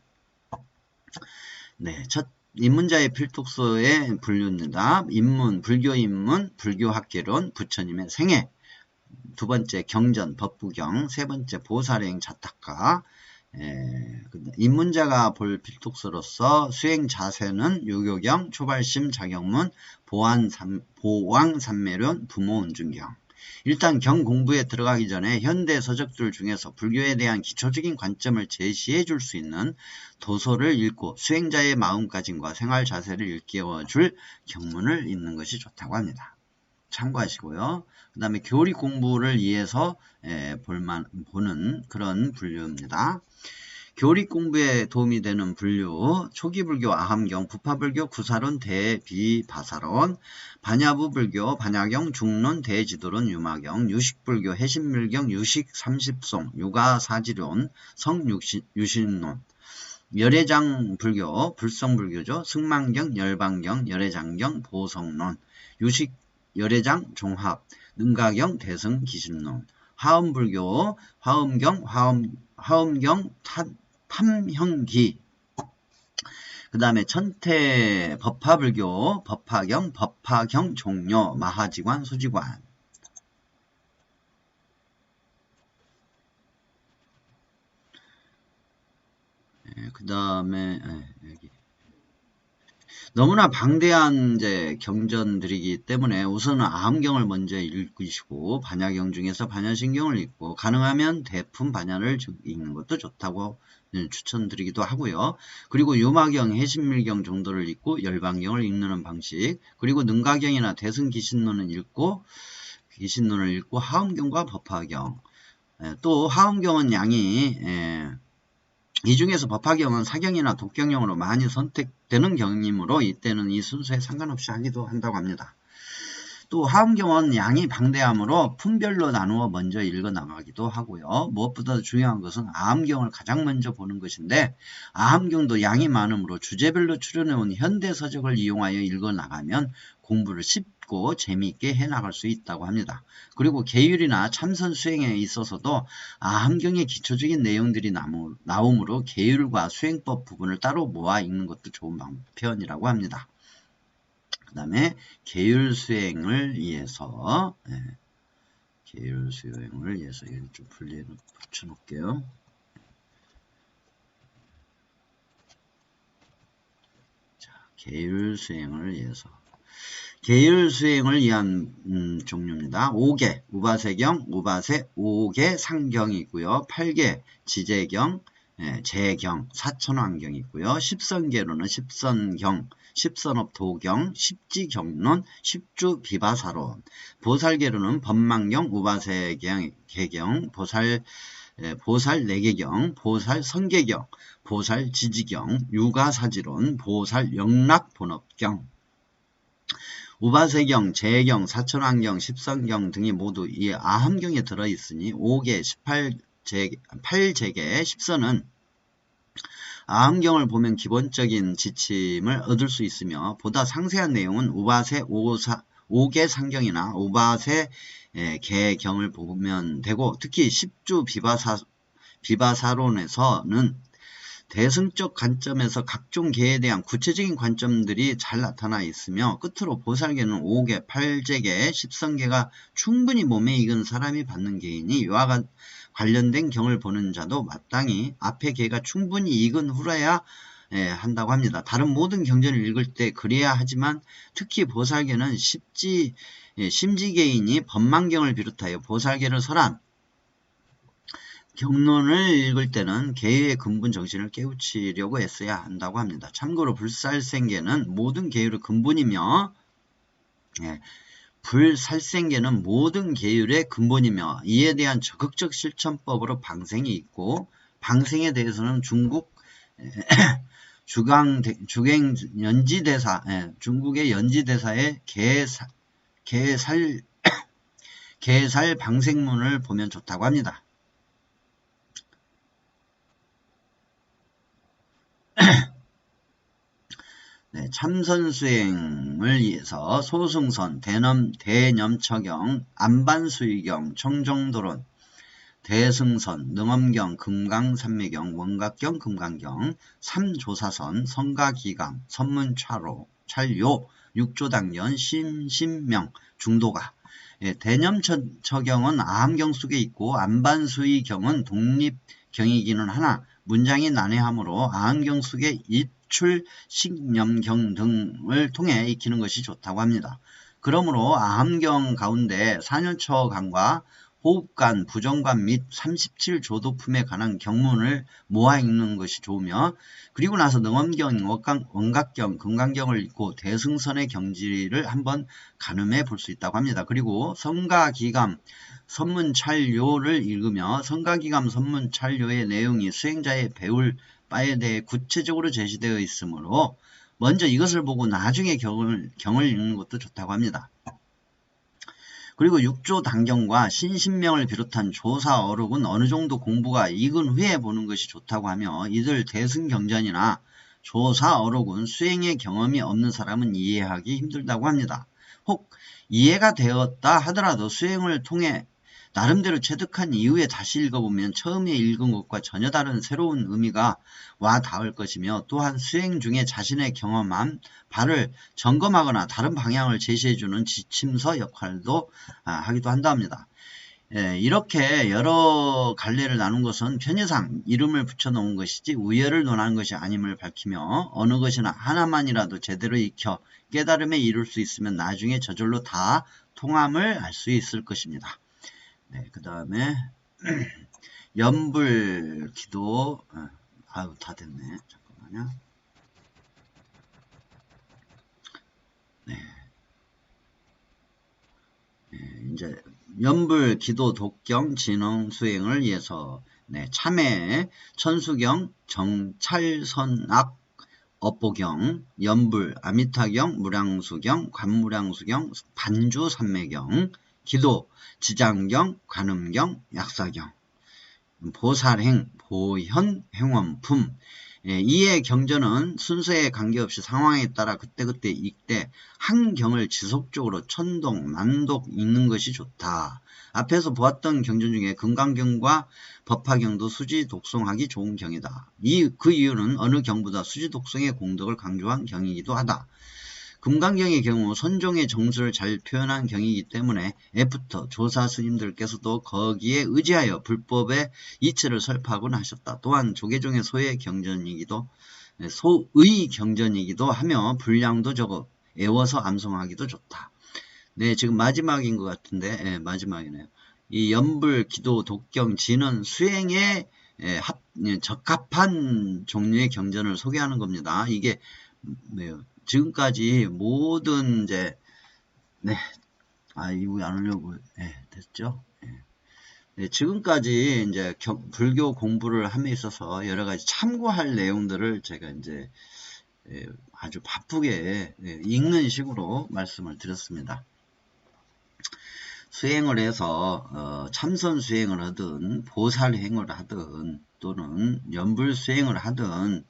첫 입문자의 필독서의 분류입니다. 입문, 불교 입문, 불교학개론, 부처님의 생애, 두 번째 경전, 법부경, 세 번째 보살행 자탁가. 입문자가 볼 필독서로서 수행 자세는 유교경, 초발심, 자경문, 보왕산매론, 부모운중경. 일단 경 공부에 들어가기 전에 현대 서적들 중에서 불교에 대한 기초적인 관점을 제시해 줄 수 있는 도서를 읽고 수행자의 마음가짐과 생활 자세를 일깨워 줄 경문을 읽는 것이 좋다고 합니다. 참고하시고요. 그 다음에 교리 공부를 위해서 보는 그런 분류입니다. 교리 공부에 도움이 되는 분류, 초기불교 아함경, 부파불교 구사론 대비바사론, 반야부불교 반야경 중론 대지도론 유마경, 유식불교 해신밀경 유식30송 유가사지론 성유신론, 열애장불교 불성불교죠. 승만경 열방경 열애장경 보성론, 유식 열애장 종합 능가경 대승기신론, 화엄불교 화엄경 화엄경 탐형기, 그 다음에 천태 법화불교 법화경 법화경 종료 마하지관 수지관. 그 다음에 여기 너무나 방대한 이제 경전들이기 때문에 우선은 아함경을 먼저 읽으시고 반야경 중에서 반야신경을 읽고 가능하면 대품 반야를 읽는 것도 좋다고 추천드리기도 하고요. 그리고 유마경, 해신밀경 정도를 읽고 열방경을 읽는 방식, 그리고 능가경이나 대승기신론을 읽고 하엄경과 법화경. 또 하엄경은 양이 이 중에서 법화경은 사경이나 독경용으로 많이 선택되는 경이므로 이때는 이 순서에 상관없이 하기도 한다고 합니다. 또 하엄경은 양이 방대하므로 품별로 나누어 먼저 읽어 나가기도 하고요. 무엇보다 중요한 것은 아함경을 가장 먼저 보는 것인데, 아함경도 양이 많으므로 주제별로 추려내온 현대서적을 이용하여 읽어 나가면 공부를 쉽고 재미있게 해나갈 수 있다고 합니다. 그리고 계율이나 참선 수행에 있어서도 아함경의 기초적인 내용들이 나오므로 계율과 수행법 부분을 따로 모아 읽는 것도 좋은 편이라고 합니다. 그 다음에 계율 수행을 위해서 계율 수행을 위해서 이걸 좀 붙여 놓을게요. 자, 계율 수행을 위해서 계율 수행을 위한 종류입니다. 5개 우바세경, 우바세 5개 상경이 있고요. 8개 지제경, 제경, 사천왕경이 있고요. 십선계로는 십선경, 십선업도경, 십지경론, 십주비바사론, 보살계로는 법망경, 우바세경, 보살 4개경, 보살 선계경, 보살 지지경, 유가사지론, 보살 영락본업경, 우바세경, 제경, 사천왕경, 십선경 등이 모두 이 아함경에 들어있으니 5개, 8제계, 10선은 아함경을 보면 기본적인 지침을 얻을 수 있으며 보다 상세한 내용은 우바세 5개 상경이나 우바세 개경을 보면 되고, 특히 십주 비바사론에서는 대승적 관점에서 각종 계에 대한 구체적인 관점들이 잘 나타나 있으며, 끝으로 보살계는 5개, 8제계, 10선계가 충분히 몸에 익은 사람이 받는 계이니 이와 관련된 경을 보는 자도 마땅히 앞의 계가 충분히 익은 후라야 한다고 합니다. 다른 모든 경전을 읽을 때 그래야 하지만 특히 보살계는 심지계이니 법망경을 비롯하여 보살계를 설한 경론을 읽을 때는 계의 근본 정신을 깨우치려고 애써야 한다고 합니다. 참고로 불살생계는 모든 계율의 근본이며 불살생계는 모든 계율의 근본이며 이에 대한 적극적 실천법으로 방생이 있고, 방생에 대해서는 중국 중국의 연지대사의 계살 방생문을 보면 좋다고 합니다. 참선수행을 위해서 소승선, 대념처경, 안반수의경, 청정도론, 대승선, 능엄경, 금강산매경, 원각경, 금강경, 삼조사선, 성가기강, 선문차로, 찰요, 육조당년, 심신명, 중도가. 예, 대념처경은 아함경 속에 있고 안반수의경은 독립경이기는 하나 문장이 난해하므로 아함경 속에 입출, 식념경 등을 통해 익히는 것이 좋다고 합니다. 그러므로 아함경 가운데 사년처강과 호흡관, 부정관 및 37조도품에 관한 경문을 모아 읽는 것이 좋으며 그리고 나서 능엄경, 원각경, 금강경을 읽고 대승선의 경지를 한번 가늠해 볼 수 있다고 합니다. 그리고 성가기감, 선문찰요를 읽으며 성가기감, 선문찰요의 내용이 수행자의 배울 바에 대해 구체적으로 제시되어 있으므로 먼저 이것을 보고 나중에 경을 읽는 것도 좋다고 합니다. 그리고 육조 단경과 신신명을 비롯한 조사 어록은 어느 정도 공부가 익은 후에 보는 것이 좋다고 하며 이들 대승경전이나 조사 어록은 수행의 경험이 없는 사람은 이해하기 힘들다고 합니다. 혹 이해가 되었다 하더라도 수행을 통해 나름대로 체득한 이후에 다시 읽어보면 처음에 읽은 것과 전혀 다른 새로운 의미가 와 닿을 것이며 또한 수행 중에 자신의 경험한 바를 점검하거나 다른 방향을 제시해주는 지침서 역할도 하기도 한답니다. 예, 이렇게 여러 갈래를 나눈 것은 편의상 이름을 붙여놓은 것이지 우열을 논하는 것이 아님을 밝히며 어느 것이나 하나만이라도 제대로 익혀 깨달음에 이룰 수 있으면 나중에 저절로 다 통함을 알 수 있을 것입니다. 네, 그 다음에 연불 기도 아유 다 됐네. 잠깐만요. 네. 이제 연불 기도 독경 진흥 수행을 위해서 참회 천수경 정찰선악 업보경 연불 아미타경 무량수경 관무량수경 반주 삼매경 기도 지장경 관음경 약사경 보살행 보현 행원품 이의 경전은 순서에 관계없이 상황에 따라 그때그때 읽되 한 경을 지속적으로 천독, 만독 읽는 것이 좋다. 앞에서 보았던 경전 중에 금강경과 법화경도 수지 독송하기 좋은 경이다. 그 이유는 어느 경보다 수지 독송의 공덕을 강조한 경이기도 하다. 금강경의 경우 선종의 정수를 잘 표현한 경이기 때문에 애프터 조사 스님들께서도 거기에 의지하여 불법의 이치를 설파하곤 하셨다. 또한 조계종의 소의 경전이기도 하며 분량도 적어 애워서 암송하기도 좋다. 네, 지금 마지막인 것 같은데 마지막이네요. 이 연불, 기도, 독경, 진은 수행에 적합한 종류의 경전을 소개하는 겁니다. 이게 지금까지 모든 이거 안 하려고 됐죠? 네, 지금까지 이제 불교 공부를 함에 있어서 여러 가지 참고할 내용들을 제가 이제 아주 바쁘게 읽는 식으로 말씀을 드렸습니다. 수행을 해서 참선 수행을 하든 보살행을 하든 또는 연불 수행을 하든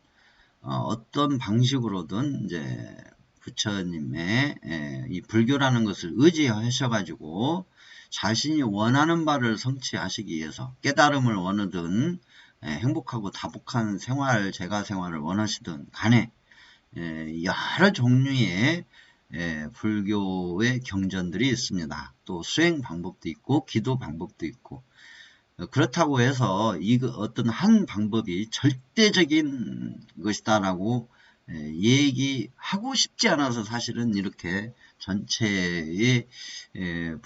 어떤 방식으로든 이제 부처님의 이 불교라는 것을 의지하셔가지고 자신이 원하는 바를 성취하시기 위해서 깨달음을 원하든 행복하고 다복한 생활, 제가 생활을 원하시든 간에 여러 종류의 불교의 경전들이 있습니다. 또 수행 방법도 있고 기도 방법도 있고 그렇다고 해서 어떤 한 방법이 절대적인 것이다라고 얘기하고 싶지 않아서 사실은 이렇게 전체의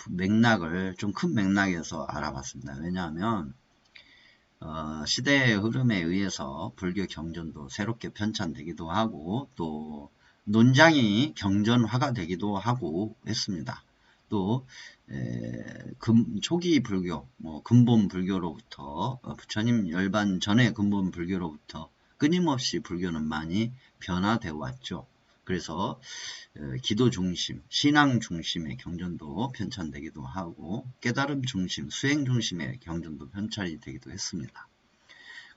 맥락을 좀 큰 맥락에서 알아봤습니다. 왜냐하면 시대의 흐름에 의해서 불교 경전도 새롭게 편찬되기도 하고 또 논장이 경전화가 되기도 하고 했습니다. 또 초기 불교, 근본 불교로부터 부처님 열반 전의 근본 불교로부터 끊임없이 불교는 많이 변화되어 왔죠. 그래서 기도 중심, 신앙 중심의 경전도 편찬되기도 하고 깨달음 중심, 수행 중심의 경전도 편찬이 되기도 했습니다.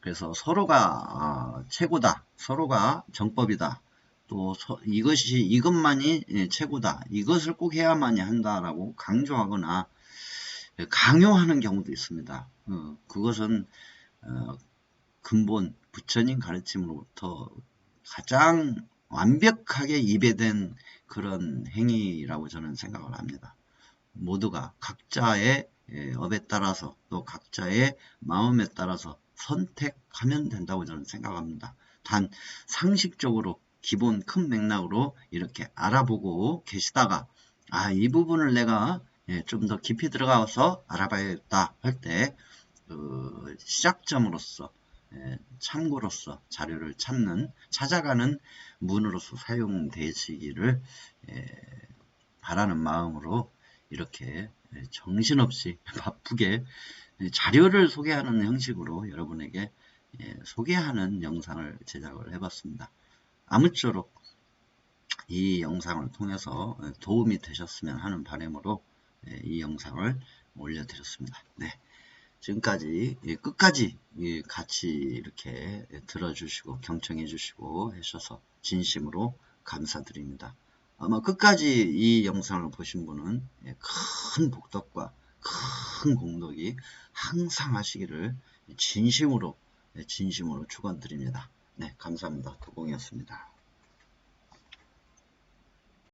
그래서 서로가 최고다, 서로가 정법이다, 또 이것만이 최고다, 이것을 꼭 해야만이 한다라고 강조하거나 강요하는 경우도 있습니다. 그것은 근본 부처님 가르침으로부터 가장 완벽하게 이배된 그런 행위라고 저는 생각을 합니다. 모두가 각자의 업에 따라서 또 각자의 마음에 따라서 선택하면 된다고 저는 생각합니다. 단 상식적으로 기본 큰 맥락으로 이렇게 알아보고 계시다가 이 부분을 내가 좀 더 깊이 들어가서 알아봐야겠다 할 때 시작점으로서 참고로서 자료를 찾아가는 문으로서 사용되시기를 바라는 마음으로 이렇게 정신없이 바쁘게 자료를 소개하는 형식으로 여러분에게 소개하는 영상을 제작을 해봤습니다. 아무쪼록 이 영상을 통해서 도움이 되셨으면 하는 바람으로 이 영상을 올려드렸습니다. 네. 지금까지 끝까지 같이 이렇게 들어주시고 경청해 주시고 하셔서 진심으로 감사드립니다. 아마 끝까지 이 영상을 보신 분은 큰 복덕과 큰 공덕이 항상 하시기를 진심으로 축원드립니다. 네, 감사합니다. 도공이었습니다.